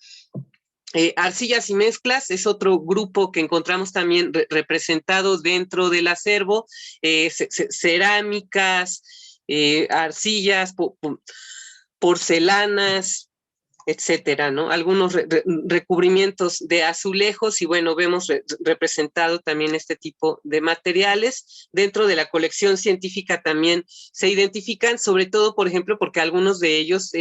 Arcillas y mezclas es otro grupo que encontramos también representados dentro del acervo, cerámicas, arcillas, porcelanas, etcétera, ¿no? Algunos recubrimientos de azulejos, y bueno, vemos representado también este tipo de materiales. Dentro de la colección científica también se identifican, sobre todo, por ejemplo, porque algunos de ellos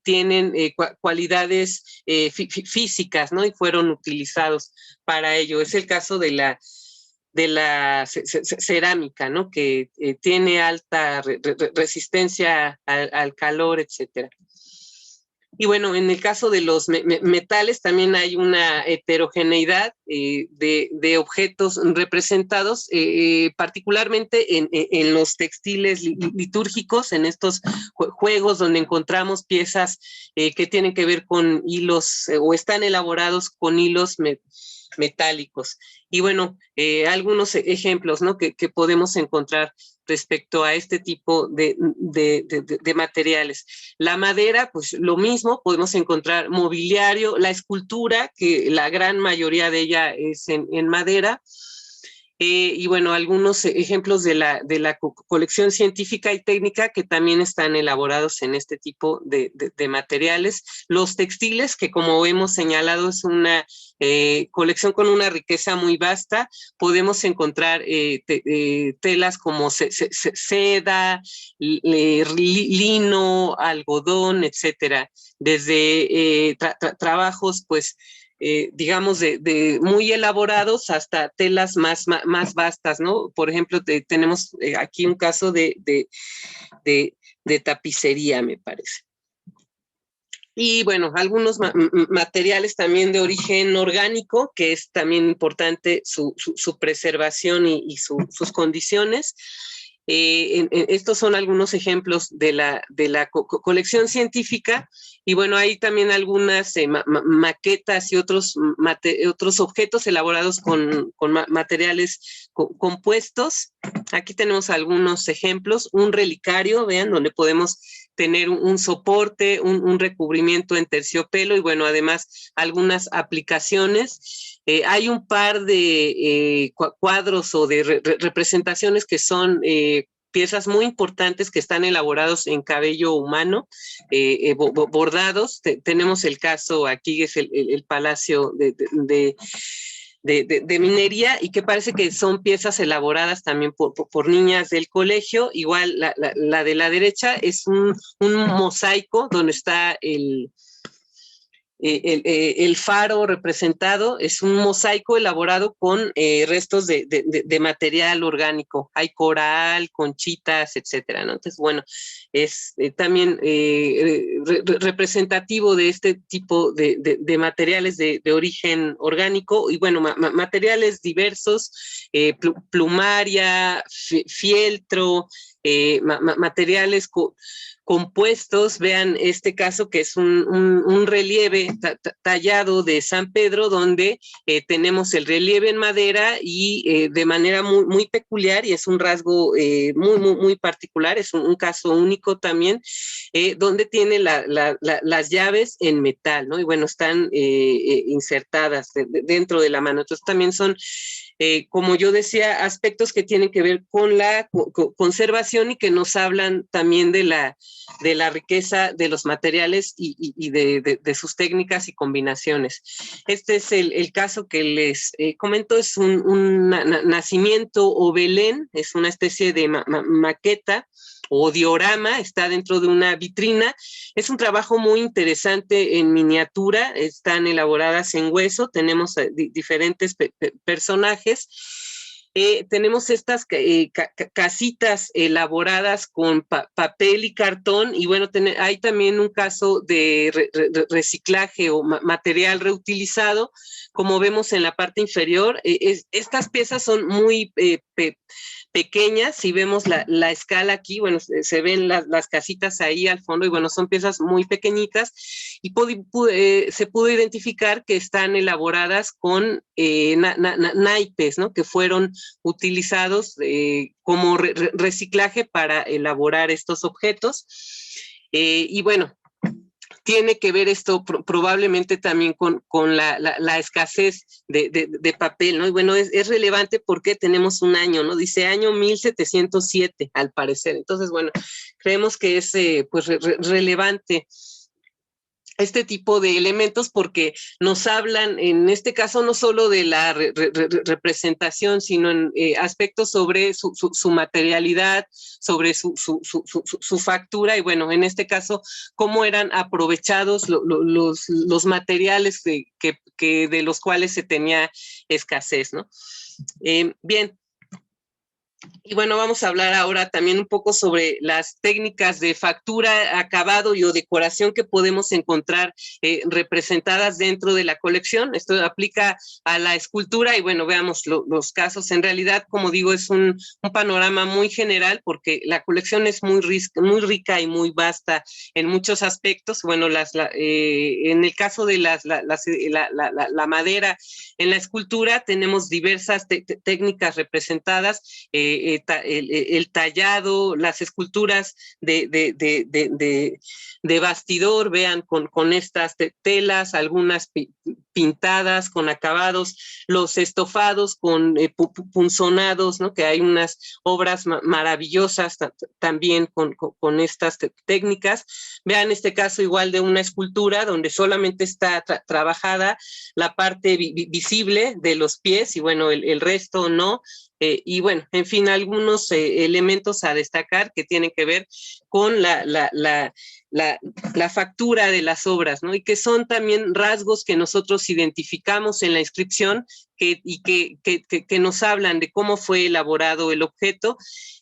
tienen cualidades físicas, ¿no? Y fueron utilizados para ello. Es el caso de la cerámica, ¿no? Que tiene alta resistencia al calor, etcétera. Y bueno, en el caso de los metales también hay una heterogeneidad de objetos representados, particularmente en los textiles litúrgicos, en estos juegos donde encontramos piezas que tienen que ver con hilos o están elaborados con hilos metálicos. Y bueno, algunos ejemplos, ¿no? que podemos encontrar respecto a este tipo de materiales. La madera, pues lo mismo, podemos encontrar mobiliario, la escultura, que la gran mayoría de ella es en madera. Y bueno, algunos ejemplos de la colección científica y técnica que también están elaborados en este tipo de materiales. Los textiles, que como hemos señalado es una colección con una riqueza muy vasta. Podemos encontrar telas como seda, lino, algodón, etcétera. Desde trabajos, pues, digamos, de muy elaborados hasta telas más vastas, ¿no? Por ejemplo, tenemos aquí un caso de tapicería, me parece. Y bueno, algunos materiales también de origen orgánico, que es también importante su preservación y sus condiciones. Estos son algunos ejemplos de la colección científica, y bueno, hay también algunas maquetas y otros objetos elaborados con materiales compuestos. Aquí tenemos algunos ejemplos, un relicario, vean, donde podemos tener un soporte, un recubrimiento en terciopelo, y bueno, además algunas aplicaciones. Hay un par de cuadros o de representaciones que son piezas muy importantes que están elaborados en cabello humano, bordados. Tenemos el caso aquí, es el Palacio de minería, y que parece que son piezas elaboradas también por niñas del colegio. Igual la de la derecha es un mosaico donde está el faro representado. Es un mosaico elaborado con restos de material orgánico. Hay coral, conchitas, etcétera, ¿no? Entonces, bueno, es también representativo de este tipo de materiales de origen orgánico, y bueno, materiales diversos, plumaria, fieltro, materiales compuestos. Vean este caso, que es un relieve tallado de San Pedro, donde tenemos el relieve en madera y de manera muy peculiar, y es un rasgo muy particular, es un caso único también, donde tiene las llaves en metal, ¿no? Y bueno, están insertadas dentro de la mano. Entonces también son, como yo decía, aspectos que tienen que ver con la conservación, y que nos hablan también de la riqueza de los materiales y de sus técnicas y combinaciones. Este es el caso que les comento. Es un nacimiento o Belén, es una especie de maqueta o diorama, está dentro de una vitrina. Es un trabajo muy interesante en miniatura, están elaboradas en hueso. Tenemos diferentes personajes. Tenemos estas casitas elaboradas con papel y cartón, y bueno, hay también un caso de reciclaje o material reutilizado, como vemos en la parte inferior. Estas piezas son muy pequeñas. Si vemos la escala aquí, bueno, se ven las casitas ahí al fondo, y bueno, son piezas muy pequeñitas, y se pudo identificar que están elaboradas con naipes, ¿no? Que fueron utilizados como reciclaje para elaborar estos objetos. Y bueno, tiene que ver esto probablemente también con la escasez de papel, ¿no? Y bueno, es relevante porque tenemos un año, ¿no? Dice año 1707, al parecer. Entonces, bueno, creemos que es pues relevante este tipo de elementos, porque nos hablan, en este caso, no solo de la representación, sino en aspectos sobre su materialidad, sobre su factura, y bueno, en este caso, cómo eran aprovechados los materiales de los cuales se tenía escasez, ¿no? Bien. Y bueno, vamos a hablar ahora también un poco sobre las técnicas de factura, acabado y o decoración que podemos encontrar representadas dentro de la colección. Esto aplica a la escultura, y bueno, veamos los casos. En realidad, como digo, es un panorama muy general, porque la colección es muy rica y muy vasta en muchos aspectos. Bueno, en el caso de la madera, en la escultura tenemos diversas técnicas representadas, el tallado, las esculturas de bastidor. Vean, con estas telas, algunas pintadas con acabados, los estofados con punzonados, ¿no? Que hay unas obras maravillosas también con estas técnicas. Vean este caso igual de una escultura donde solamente está trabajada la parte visible de los pies, y bueno, el resto no. Y bueno, en fin, algunos elementos a destacar que tienen que ver con la factura de las obras, ¿no? Y que son también rasgos que nosotros identificamos en la inscripción, que nos hablan de cómo fue elaborado el objeto,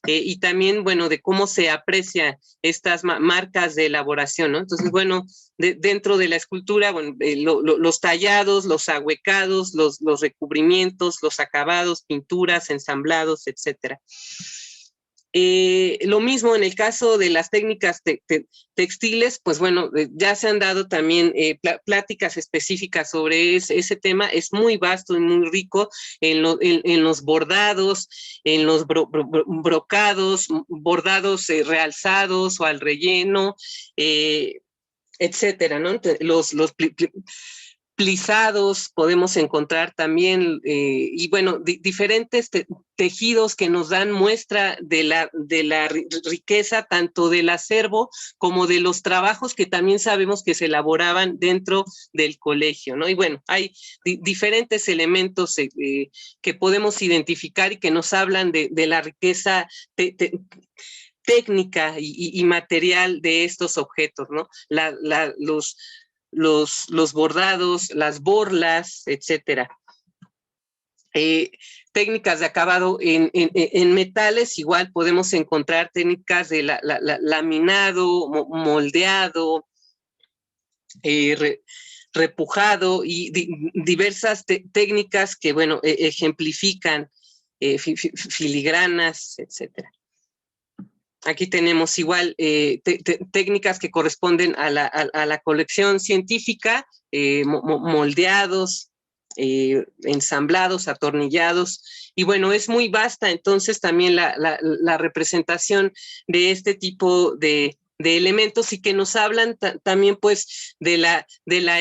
y también, bueno, de cómo se aprecian estas marcas de elaboración, ¿no? Entonces, bueno, dentro de la escultura, bueno, los tallados, los ahuecados, los recubrimientos, los acabados, pinturas, ensamblados, etcétera. Lo mismo en el caso de las técnicas textiles, pues bueno, ya se han dado también pláticas específicas sobre ese tema. Es muy vasto y muy rico en los bordados, en los brocados, bordados realzados o al relleno, etcétera, ¿no? Los plisados podemos encontrar también, y bueno, diferentes tejidos que nos dan muestra de la riqueza tanto del acervo como de los trabajos que también sabemos que se elaboraban dentro del colegio, ¿no? Y bueno, hay diferentes elementos que podemos identificar y que nos hablan de la riqueza técnica y material de estos objetos, ¿no? Los bordados, las borlas, etcétera. Técnicas de acabado en metales, igual podemos encontrar técnicas de laminado, moldeado, repujado y diversas técnicas que, bueno, ejemplifican filigranas, etcétera. Aquí tenemos igual técnicas que corresponden a la colección científica, moldeados, ensamblados, atornillados, y bueno, es muy vasta entonces también la representación de este tipo de elementos y que nos hablan también pues de la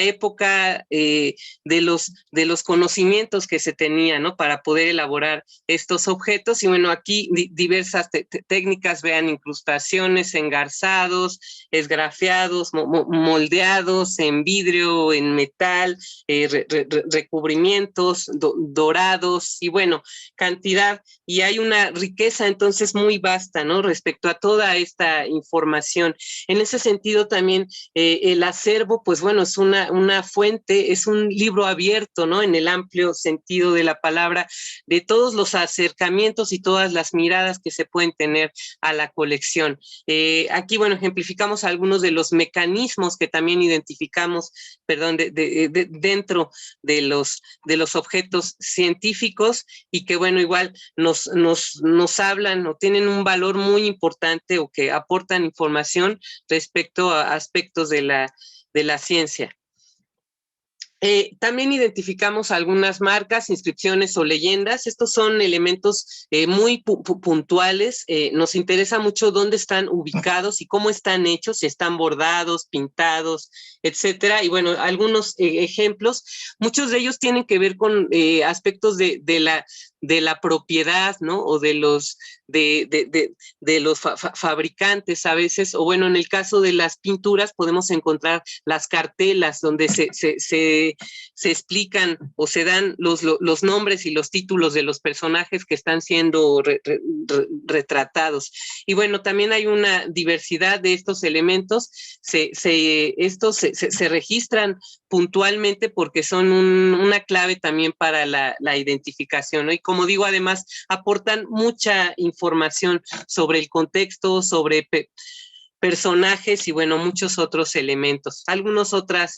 época, de los conocimientos que se tenían, ¿no? Para poder elaborar estos objetos. Y bueno, aquí diversas técnicas, vean, incrustaciones, engarzados, esgrafiados, moldeados en vidrio, en metal, recubrimientos, dorados, y bueno, cantidad, y hay una riqueza entonces muy vasta, ¿no? Respecto a toda esta información. En ese sentido también el acervo, pues bueno, es una fuente, es un libro abierto, ¿no? En el amplio sentido de la palabra, de todos los acercamientos y todas las miradas que se pueden tener a la colección. Aquí, bueno, ejemplificamos algunos de los mecanismos que también identificamos, perdón, dentro de los objetos científicos, y que, bueno, igual nos hablan o tienen un valor muy importante o que aportan información respecto a aspectos de la ciencia. También identificamos algunas marcas, inscripciones o leyendas. Estos son elementos muy puntuales. Nos interesa mucho dónde están ubicados y cómo están hechos, si están bordados, pintados, etcétera. Y bueno, algunos ejemplos, muchos de ellos tienen que ver con aspectos de la propiedad, ¿no? O de los fabricantes a veces, o bueno, en el caso de las pinturas podemos encontrar las cartelas donde se explican o se dan los nombres y los títulos de los personajes que están siendo retratados. Y bueno, también hay una diversidad de estos elementos. Estos se registran puntualmente porque son una clave también para la identificación, ¿no? Y como digo, además aportan mucha información sobre el contexto, sobre personajes y bueno, muchos otros elementos. Algunas otras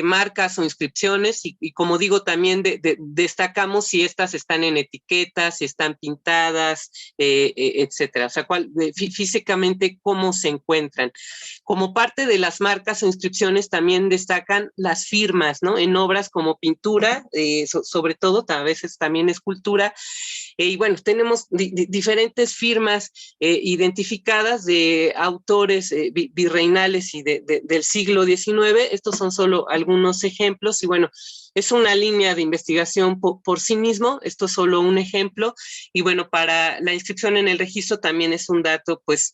marcas o inscripciones y como digo, también destacamos si estas están en etiquetas, si están pintadas, etcétera. O sea, físicamente cómo se encuentran. Como parte de las marcas o inscripciones también destacan las firmas, ¿no? En obras como pintura, sobre todo, a veces también escultura. Y bueno, tenemos diferentes firmas identificadas de autores virreinales y del siglo XIX. Estos son solo algunos ejemplos y bueno, es una línea de investigación por sí mismo. Esto es solo un ejemplo. Y bueno, para la inscripción en el registro también es un dato pues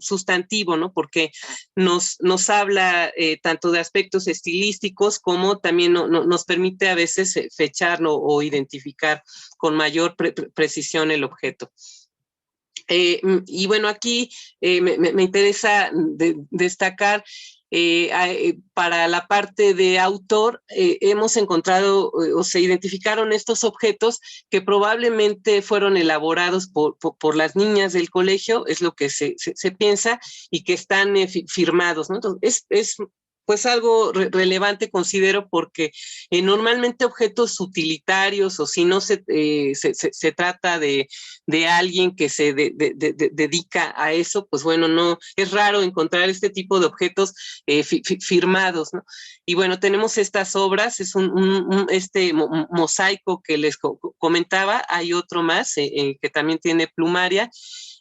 sustantivo, ¿no? Porque nos habla tanto de aspectos estilísticos como también nos permite a veces fecharlo o identificar con mayor precisión el objeto. Y bueno, aquí me interesa destacar para la parte de autor, hemos encontrado o se identificaron estos objetos que probablemente fueron elaborados por las niñas del colegio, es lo que se piensa, y que están firmados, ¿no? Entonces, es pues algo relevante, considero, porque normalmente objetos utilitarios o si no se trata de alguien que se dedica a eso, pues bueno, no, es raro encontrar este tipo de objetos firmados, ¿no? Y bueno, tenemos estas obras, es este mosaico que les comentaba, hay otro más que también tiene plumaria.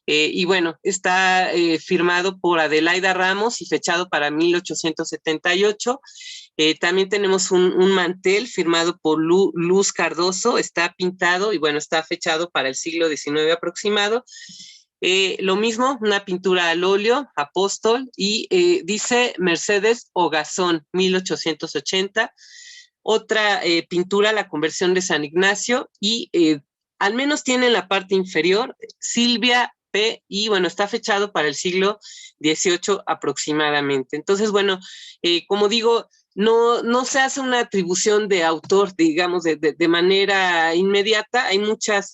Y bueno, está firmado por Adelaida Ramos y fechado para 1878. También tenemos un mantel firmado por Luz Cardoso, está pintado y bueno, está fechado para el siglo XIX aproximado. Lo mismo, una pintura al óleo, Apóstol, y dice Mercedes Ogazón, 1880. Otra pintura, La conversión de San Ignacio, y al menos tiene en la parte inferior Silvia P. y bueno, está fechado para el siglo XVIII aproximadamente. Entonces, bueno, como digo, no se hace una atribución de autor, digamos, de manera inmediata. Hay muchos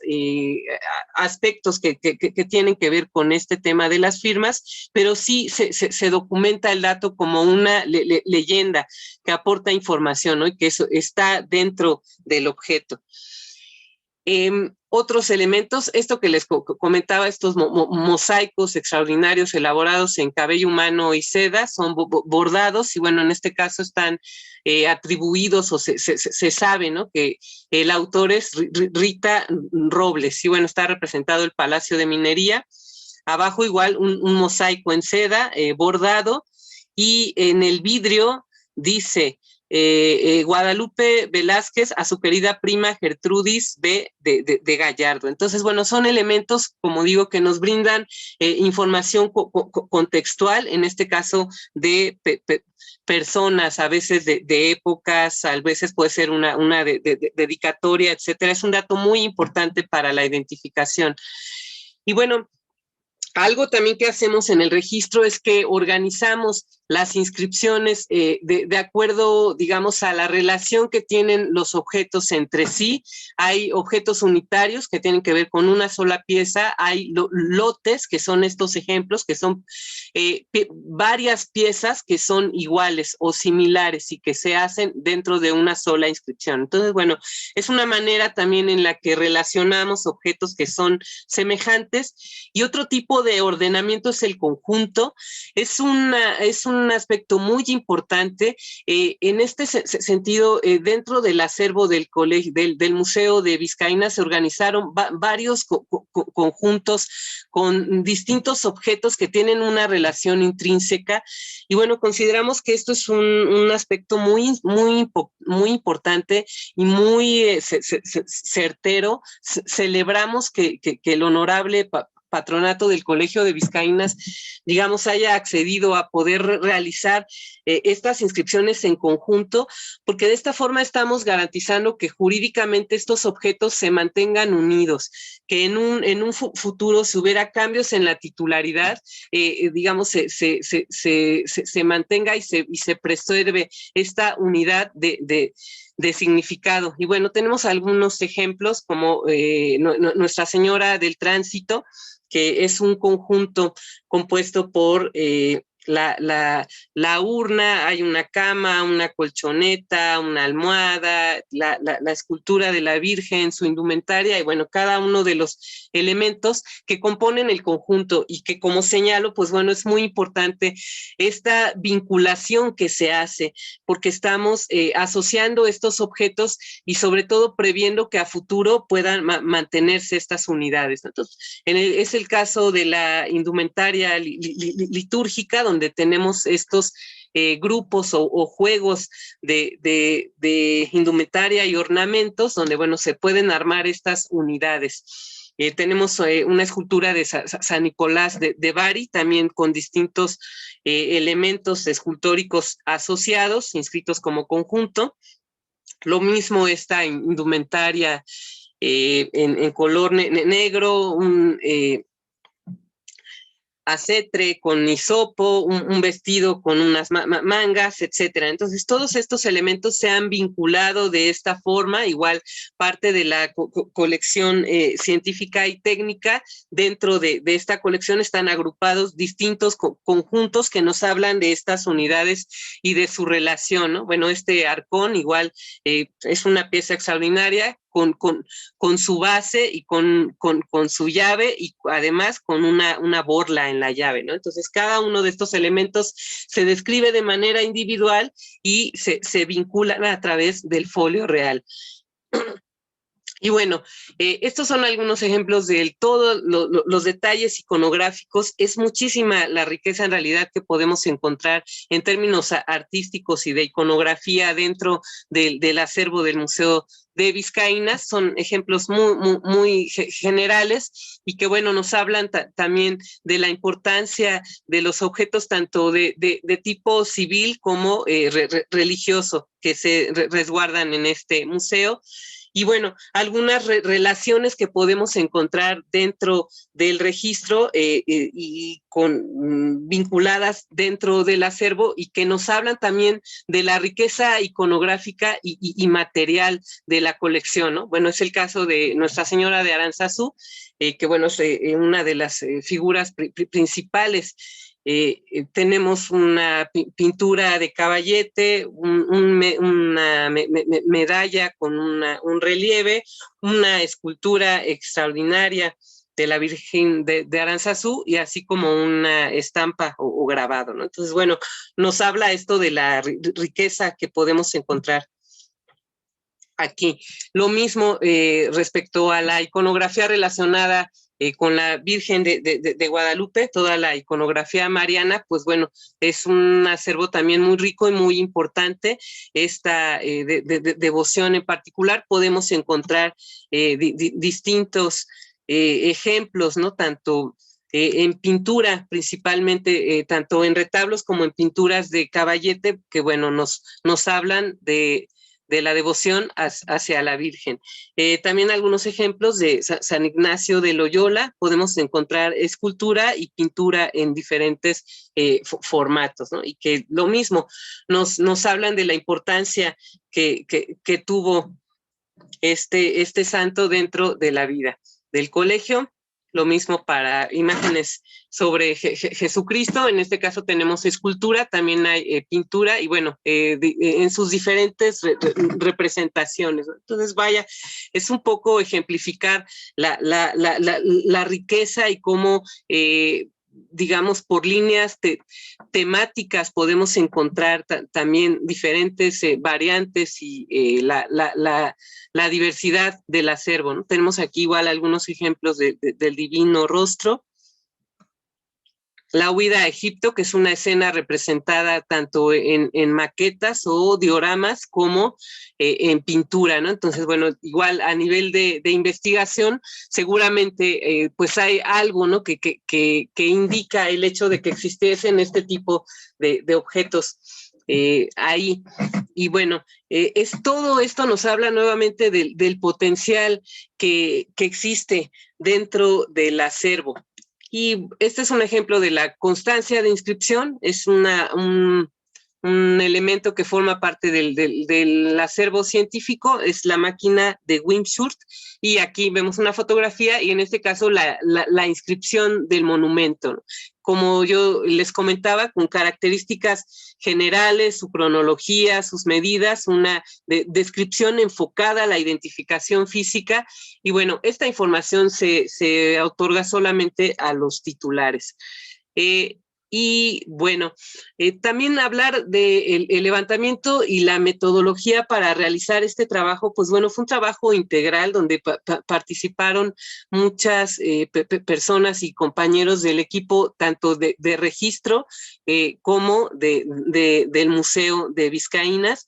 aspectos que tienen que ver con este tema de las firmas, pero sí se documenta el dato como una leyenda que aporta información, ¿no? Y que eso está dentro del objeto. Otros elementos, esto que les comentaba, estos mosaicos extraordinarios elaborados en cabello humano y seda, son bordados y bueno, en este caso están atribuidos o se sabe, ¿no? Que el autor es Rita Robles y bueno, está representado el Palacio de Minería. Abajo igual un mosaico en seda bordado y en el vidrio dice Guadalupe Velázquez a su querida prima Gertrudis B. de Gallardo. Entonces, bueno, son elementos, como digo, que nos brindan información contextual, en este caso de personas, a veces de épocas, a veces puede ser una dedicatoria, etcétera. Es un dato muy importante para la identificación. Y bueno, algo también que hacemos en el registro es que organizamos las inscripciones de acuerdo, digamos, a la relación que tienen los objetos entre sí. Hay objetos unitarios que tienen que ver con una sola pieza, hay lotes, que son estos ejemplos, que son varias piezas que son iguales o similares y que se hacen dentro de una sola inscripción. Entonces, bueno, es una manera también en la que relacionamos objetos que son semejantes. Y otro tipo de ordenamiento es el conjunto. Es un aspecto muy importante. En este sentido, dentro del acervo del colegio, del Museo de Vizcaína se organizaron varios conjuntos con distintos objetos que tienen una relación intrínseca. Y bueno, consideramos que esto es un aspecto muy importante y muy certero. Celebramos que el honorable patronato del Colegio de Vizcaínas, digamos, haya accedido a poder realizar estas inscripciones en conjunto, porque de esta forma estamos garantizando que jurídicamente estos objetos se mantengan unidos, que en un futuro, si hubiera cambios en la titularidad, digamos, se mantenga y se preserve esta unidad de significado. Y bueno, tenemos algunos ejemplos como Nuestra Señora del Tránsito, que es un conjunto compuesto por la urna, hay una cama, una colchoneta, una almohada, la escultura de la Virgen, su indumentaria, y bueno, cada uno de los elementos que componen el conjunto y que, como señalo, pues bueno, es muy importante esta vinculación que se hace, porque estamos asociando estos objetos y sobre todo previendo que a futuro puedan mantenerse estas unidades, ¿no? Entonces, es el caso de la indumentaria litúrgica, donde tenemos estos grupos o juegos de indumentaria y ornamentos, donde, bueno, se pueden armar estas unidades. Tenemos una escultura de San Nicolás de Bari, también con distintos elementos escultóricos asociados, inscritos como conjunto. Lo mismo esta indumentaria en color negro, un acetre con hisopo, un vestido con unas mangas, etcétera. Entonces, todos estos elementos se han vinculado de esta forma, igual parte de la colección científica y técnica. Dentro de esta colección están agrupados distintos conjuntos que nos hablan de estas unidades y de su relación, ¿no? Bueno, este arcón igual es una pieza extraordinaria, con su base y con su llave y además con una borla en la llave, ¿no? Entonces, cada uno de estos elementos se describe de manera individual y se vinculan a través del folio real. Y bueno, estos son algunos ejemplos de todos los detalles iconográficos. Es muchísima la riqueza en realidad que podemos encontrar en términos artísticos y de iconografía dentro del acervo del Museo de Vizcaínas. Son ejemplos muy generales y que, bueno, nos hablan también de la importancia de los objetos tanto de tipo civil como religioso que se resguardan en este museo. Y bueno, algunas relaciones que podemos encontrar dentro del registro y vinculadas dentro del acervo y que nos hablan también de la riqueza iconográfica y material de la colección, ¿no? Bueno, es el caso de Nuestra Señora de Aranzazú, que bueno, es una de las figuras principales. Tenemos una pintura de caballete, una medalla con un relieve, una escultura extraordinaria de la Virgen de Aranzazú y así como una estampa o grabado, ¿no? Entonces, bueno, nos habla esto de la riqueza que podemos encontrar aquí. Lo mismo respecto a la iconografía relacionada con la Virgen de Guadalupe, toda la iconografía mariana, pues bueno, es un acervo también muy rico y muy importante. Esta devoción en particular podemos encontrar distintos ejemplos, ¿no? Tanto en pintura, principalmente, tanto en retablos como en pinturas de caballete, que bueno, nos hablan de la devoción hacia la Virgen. También algunos ejemplos de San Ignacio de Loyola, podemos encontrar escultura y pintura en diferentes formatos, ¿no? Y que lo mismo nos hablan de la importancia que tuvo este santo dentro de la vida del colegio. Lo mismo para imágenes sobre Jesucristo, en este caso tenemos escultura, también hay pintura y bueno, en sus diferentes representaciones. Entonces, vaya, es un poco ejemplificar la riqueza y cómo digamos, por líneas temáticas podemos encontrar también diferentes variantes y la diversidad del acervo, ¿no? Tenemos aquí igual algunos ejemplos del Divino Rostro. La huida a Egipto, que es una escena representada tanto en maquetas o dioramas como en pintura, ¿no? Entonces, bueno, igual a nivel de investigación, seguramente pues hay algo, ¿no? Que indica el hecho de que existiesen este tipo de objetos ahí. Y bueno, todo esto nos habla nuevamente del potencial que existe dentro del acervo. Y este es un ejemplo de la constancia de inscripción, es un elemento que forma parte del acervo científico, es la máquina de Wimshurst, y aquí vemos una fotografía y en este caso la inscripción del monumento. Como yo les comentaba, con características generales, su cronología, sus medidas, una descripción enfocada a la identificación física, y bueno, esta información se otorga solamente a los titulares. Y bueno, también hablar del levantamiento y la metodología para realizar este trabajo, pues bueno, fue un trabajo integral donde participaron muchas personas y compañeros del equipo, tanto de registro como del Museo de Vizcaínas.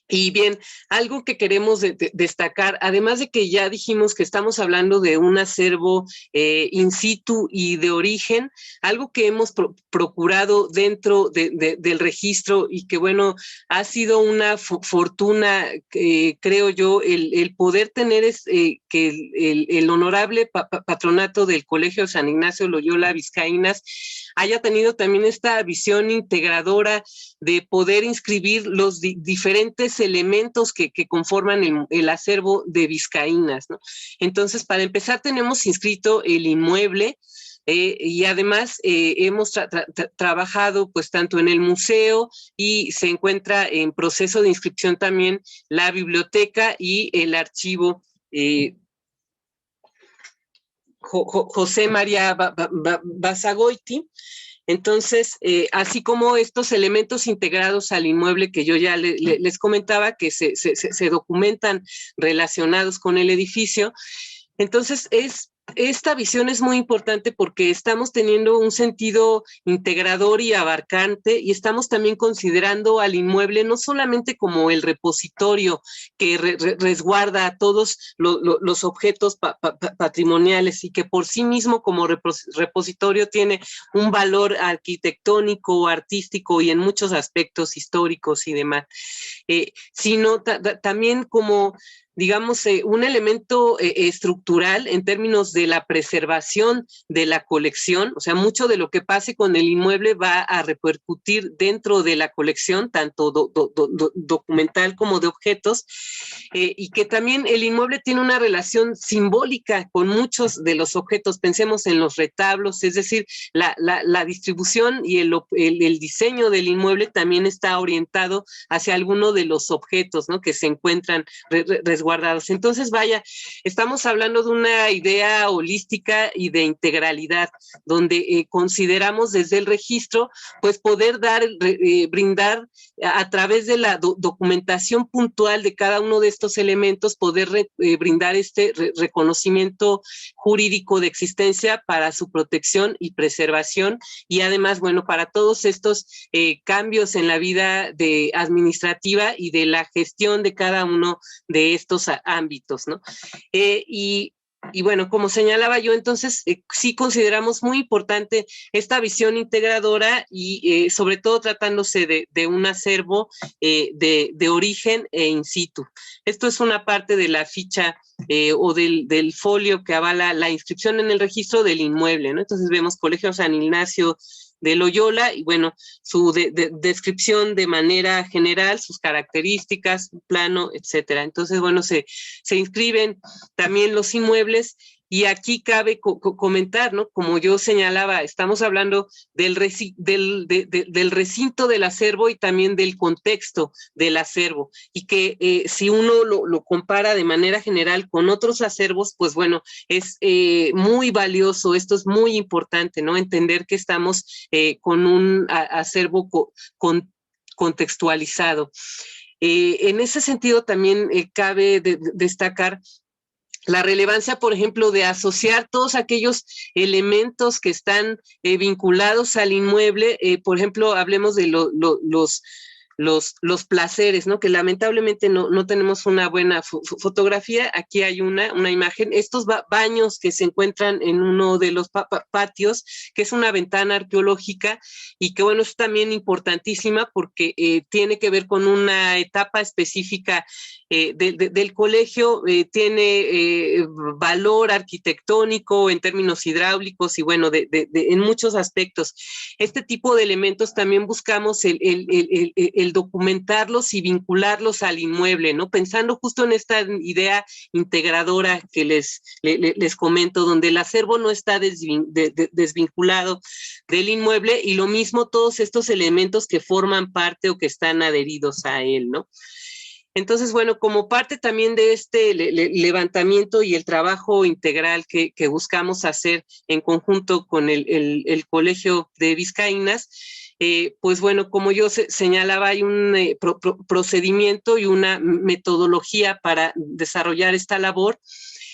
Y bien, algo que queremos destacar, además de que ya dijimos que estamos hablando de un acervo in situ y de origen, algo que hemos procurado dentro del registro y que bueno, ha sido una fortuna, creo yo, el poder tener que el honorable patronato del Colegio San Ignacio Loyola Vizcaínas haya tenido también esta visión integradora de poder inscribir los diferentes elementos que conforman el acervo de Vizcaínas, ¿no? Entonces, para empezar, tenemos inscrito el inmueble, y además hemos trabajado pues tanto en el museo y se encuentra en proceso de inscripción también la biblioteca y el archivo José María Basagoiti. Entonces, así como estos elementos integrados al inmueble que yo ya les comentaba, que se documentan relacionados con el edificio, entonces esta visión es muy importante porque estamos teniendo un sentido integrador y abarcante y estamos también considerando al inmueble no solamente como el repositorio que resguarda todos los objetos patrimoniales y que por sí mismo como repositorio tiene un valor arquitectónico, artístico y en muchos aspectos históricos y demás, sino también como digamos, un elemento estructural en términos de la preservación de la colección, o sea, mucho de lo que pase con el inmueble va a repercutir dentro de la colección, tanto documental como de objetos, y que también el inmueble tiene una relación simbólica con muchos de los objetos, pensemos en los retablos, es decir, la distribución y el diseño del inmueble también está orientado hacia alguno de los objetos, ¿no?, que se encuentran resguardados. Entonces, vaya, estamos hablando de una idea holística y de integralidad, donde consideramos desde el registro, pues poder brindar a través de la documentación puntual de cada uno de estos elementos, poder brindar este reconocimiento jurídico de existencia para su protección y preservación, y además, bueno, para todos estos cambios en la vida administrativa y de la gestión de cada uno de estos ámbitos, ¿no? Y bueno, como señalaba yo, entonces sí consideramos muy importante esta visión integradora y sobre todo tratándose de un acervo de origen e in situ. Esto es una parte de la ficha o del folio que avala la inscripción en el registro del inmueble, ¿no? Entonces vemos Colegio San Ignacio de Loyola y bueno, su descripción de manera general, sus características, plano, etcétera. Entonces, bueno, se inscriben también los inmuebles y aquí cabe comentar, ¿no? Como yo señalaba, estamos hablando del recinto del acervo y también del contexto del acervo y que si uno lo compara de manera general con otros acervos, pues bueno, es muy valioso, esto es muy importante, ¿no? Entender que estamos con un acervo contextualizado. En ese sentido también cabe destacar la relevancia, por ejemplo, de asociar todos aquellos elementos que están vinculados al inmueble, por ejemplo, hablemos de los placeres, ¿no? Que lamentablemente no tenemos una buena fotografía. Aquí hay una imagen. Estos baños que se encuentran en uno de los patios, que es una ventana arqueológica y que, bueno, es también importantísima porque tiene que ver con una etapa específica del colegio, tiene valor arquitectónico en términos hidráulicos y, bueno, en muchos aspectos. Este tipo de elementos también buscamos el documentarlos y vincularlos al inmueble, ¿no? Pensando justo en esta idea integradora que les comento, donde el acervo no está desvinculado del inmueble y lo mismo todos estos elementos que forman parte o que están adheridos a él, ¿no? Entonces, bueno, como parte también de este levantamiento y el trabajo integral que buscamos hacer en conjunto con el Colegio de Vizcaínas, pues bueno, como yo señalaba, hay un procedimiento y una metodología para desarrollar esta labor.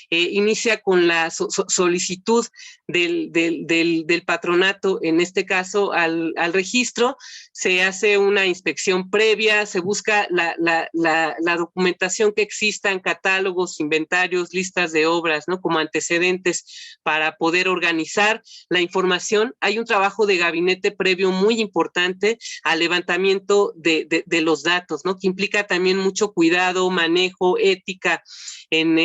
Inicia con la solicitud del patronato, en este caso al registro, se hace una inspección previa, se busca la documentación que exista en catálogos, inventarios, listas de obras, ¿no? Como antecedentes para poder organizar la información. Hay un trabajo de gabinete previo muy importante al levantamiento de los datos, ¿no? Que implica también mucho cuidado, manejo, ética en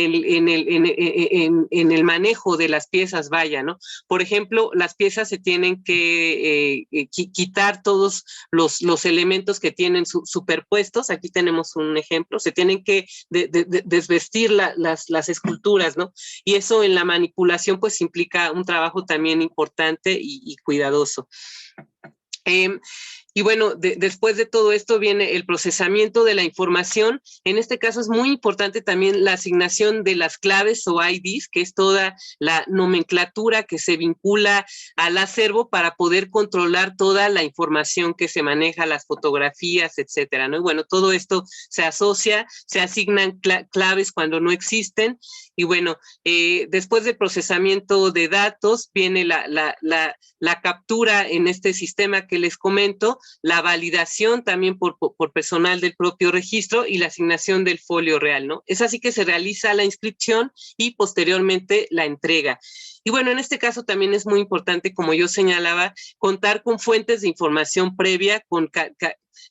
el manejo de las piezas, vaya, ¿no? Por ejemplo, las piezas se tienen que quitar todos los elementos que tienen superpuestos. Aquí tenemos un ejemplo. Se tienen que desvestir las esculturas, ¿no? Y eso en la manipulación pues implica un trabajo también importante y cuidadoso. Y bueno, después de todo esto viene el procesamiento de la información. En este caso es muy importante también la asignación de las claves o IDs, que es toda la nomenclatura que se vincula al acervo para poder controlar toda la información que se maneja, las fotografías, etcétera, ¿no? Y bueno, todo esto se asocia, se asignan claves cuando no existen. Y bueno, después del procesamiento de datos viene la captura en este sistema que les comento, la validación también por personal del propio registro y la asignación del folio real, ¿no? Es así que se realiza la inscripción y posteriormente la entrega. Y bueno, en este caso también es muy importante, como yo señalaba, contar con fuentes de información previa, con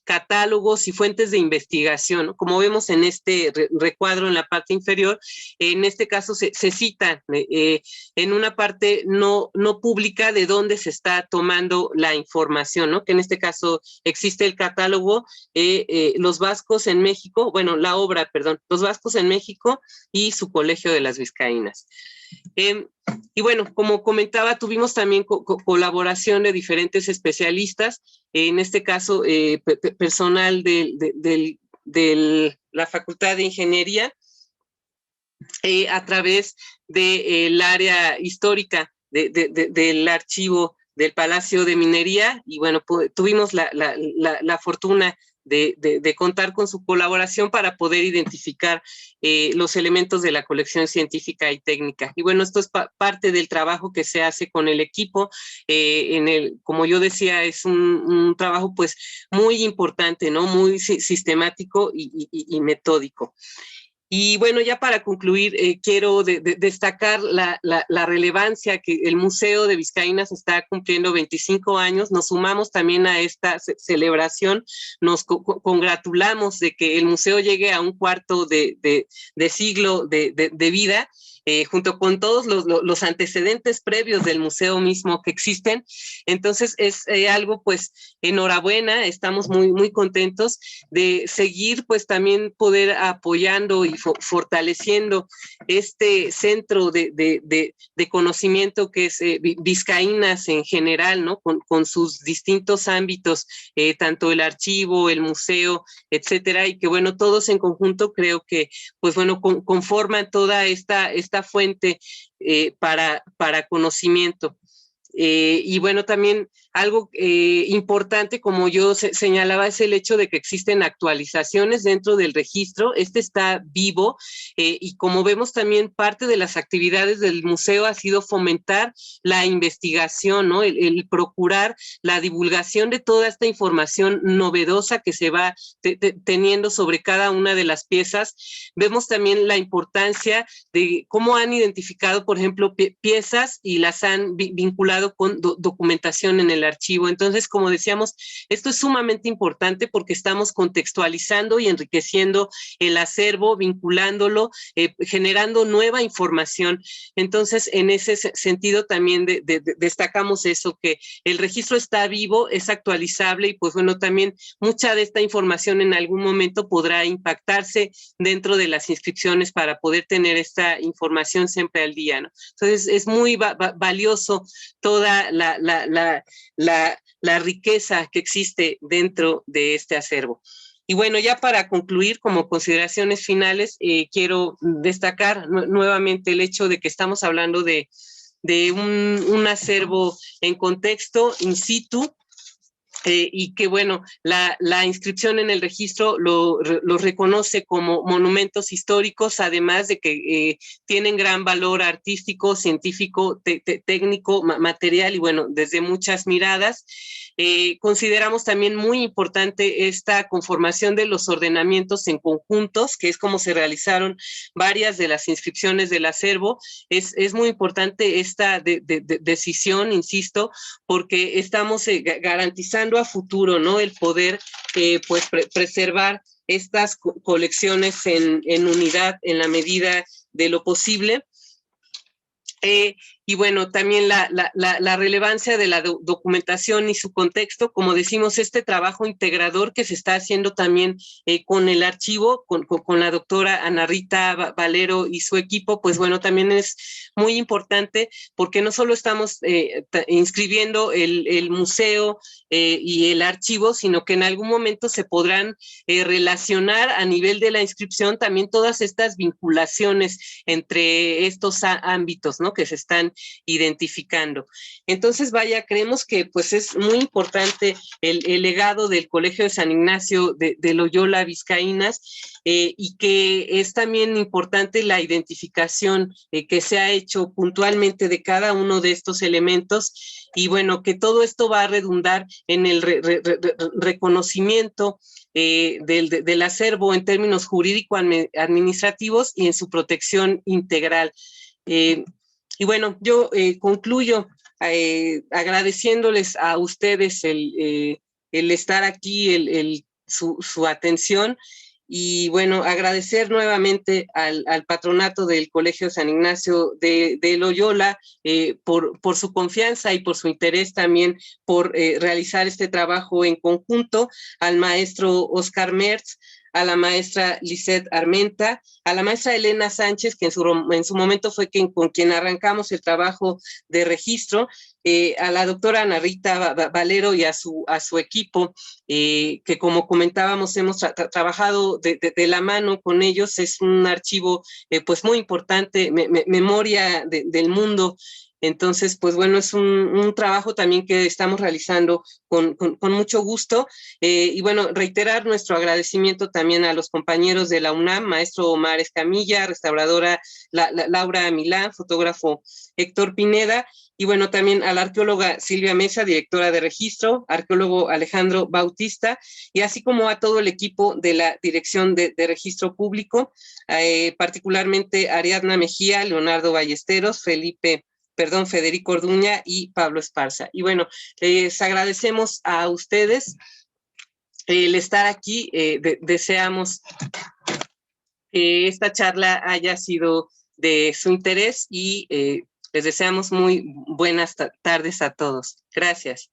catálogos y fuentes de investigación, ¿no? Como vemos en este recuadro en la parte inferior, en este caso se citan en una parte no pública de dónde se está tomando la información, ¿no? Que en este caso existe el catálogo Los Vascos en México, bueno, la obra, perdón, Los Vascos en México y su Colegio de las Vizcaínas. Y bueno, como comentaba, tuvimos también colaboración de diferentes especialistas, en este caso personal de la Facultad de Ingeniería, a través del área histórica del archivo del Palacio de Minería, y bueno, tuvimos la fortuna de contar con su colaboración para poder identificar los elementos de la colección científica y técnica. Y bueno, esto es parte del trabajo que se hace con el equipo. Como yo decía, es un trabajo pues muy importante, ¿no? Muy sistemático y metódico. Y bueno, ya para concluir, quiero destacar la relevancia que el Museo de Vizcaínas está cumpliendo 25 años. Nos sumamos también a esta celebración. Nos congratulamos de que el museo llegue a un cuarto de siglo de vida, junto con todos los antecedentes previos del museo mismo que existen. Entonces es algo pues enhorabuena, estamos muy contentos de seguir pues también poder apoyando y fortaleciendo este centro de conocimiento que es Vizcaínas en general, ¿no? Con sus distintos ámbitos, tanto el archivo, el museo, etcétera, y que bueno, todos en conjunto creo que pues bueno, conforman toda esta fuente para conocimiento. Y bueno, también algo importante, como yo señalaba, es el hecho de que existen actualizaciones dentro del registro. Este está vivo y como vemos también parte de las actividades del museo ha sido fomentar la investigación, ¿no? El procurar la divulgación de toda esta información novedosa que se va teniendo sobre cada una de las piezas. Vemos también la importancia de cómo han identificado, por ejemplo, piezas y las han vinculado con documentación en el archivo. Entonces, como decíamos, esto es sumamente importante porque estamos contextualizando y enriqueciendo el acervo, vinculándolo, generando nueva información. Entonces, en ese sentido también destacamos eso, que el registro está vivo, es actualizable y pues bueno, también mucha de esta información en algún momento podrá impactarse dentro de las inscripciones para poder tener esta información siempre al día, ¿no? Entonces, es muy valioso toda la riqueza que existe dentro de este acervo. Y bueno, ya para concluir, como consideraciones finales, quiero destacar nuevamente el hecho de que estamos hablando de un acervo en contexto, in situ, y que bueno, la inscripción en el registro lo reconoce como monumentos históricos, además de que tienen gran valor artístico, científico, técnico, material y bueno, desde muchas miradas. Consideramos también muy importante esta conformación de los ordenamientos en conjuntos, que es como se realizaron varias de las inscripciones del acervo. Es muy importante esta decisión, insisto, porque estamos garantizando a futuro, ¿no? El poder, pues, preservar estas colecciones en unidad en la medida de lo posible. Y bueno, también la relevancia de la documentación y su contexto, como decimos, este trabajo integrador que se está haciendo también con el archivo, con la doctora Ana Rita Valero y su equipo, pues bueno, también es muy importante porque no solo estamos inscribiendo el museo y el archivo, sino que en algún momento se podrán relacionar a nivel de la inscripción también todas estas vinculaciones entre estos ámbitos, ¿no? Que se están identificando. Entonces, vaya, creemos que pues es muy importante el legado del Colegio de San Ignacio de Loyola Vizcaínas y que es también importante la identificación que se ha hecho puntualmente de cada uno de estos elementos y bueno, que todo esto va a redundar en el reconocimiento del acervo en términos jurídico-administrativos y en su protección integral. Y bueno, yo concluyo agradeciéndoles a ustedes el estar aquí, su atención y bueno, agradecer nuevamente al patronato del Colegio San Ignacio de Loyola por su confianza y por su interés también por realizar este trabajo en conjunto, al maestro Oscar Mertz, a la maestra Lisette Armenta, a la maestra Elena Sánchez, que en su momento fue con quien arrancamos el trabajo de registro, a la doctora Ana Rita Valero y a su equipo, que como comentábamos hemos trabajado de la mano con ellos. Es un archivo pues muy importante, memoria del mundo. Entonces, pues bueno, es un trabajo también que estamos realizando con mucho gusto. Y bueno, reiterar nuestro agradecimiento también a los compañeros de la UNAM, maestro Omar Escamilla, restauradora Laura Milán, fotógrafo Héctor Pineda, y bueno, también a la arqueóloga Silvia Mesa, directora de registro, arqueólogo Alejandro Bautista, y así como a todo el equipo de la Dirección de Registro Público, particularmente Ariadna Mejía, Leonardo Ballesteros, Federico Orduña y Pablo Esparza. Y bueno, les agradecemos a ustedes el estar aquí. Deseamos que esta charla haya sido de su interés y les deseamos muy buenas tardes a todos. Gracias.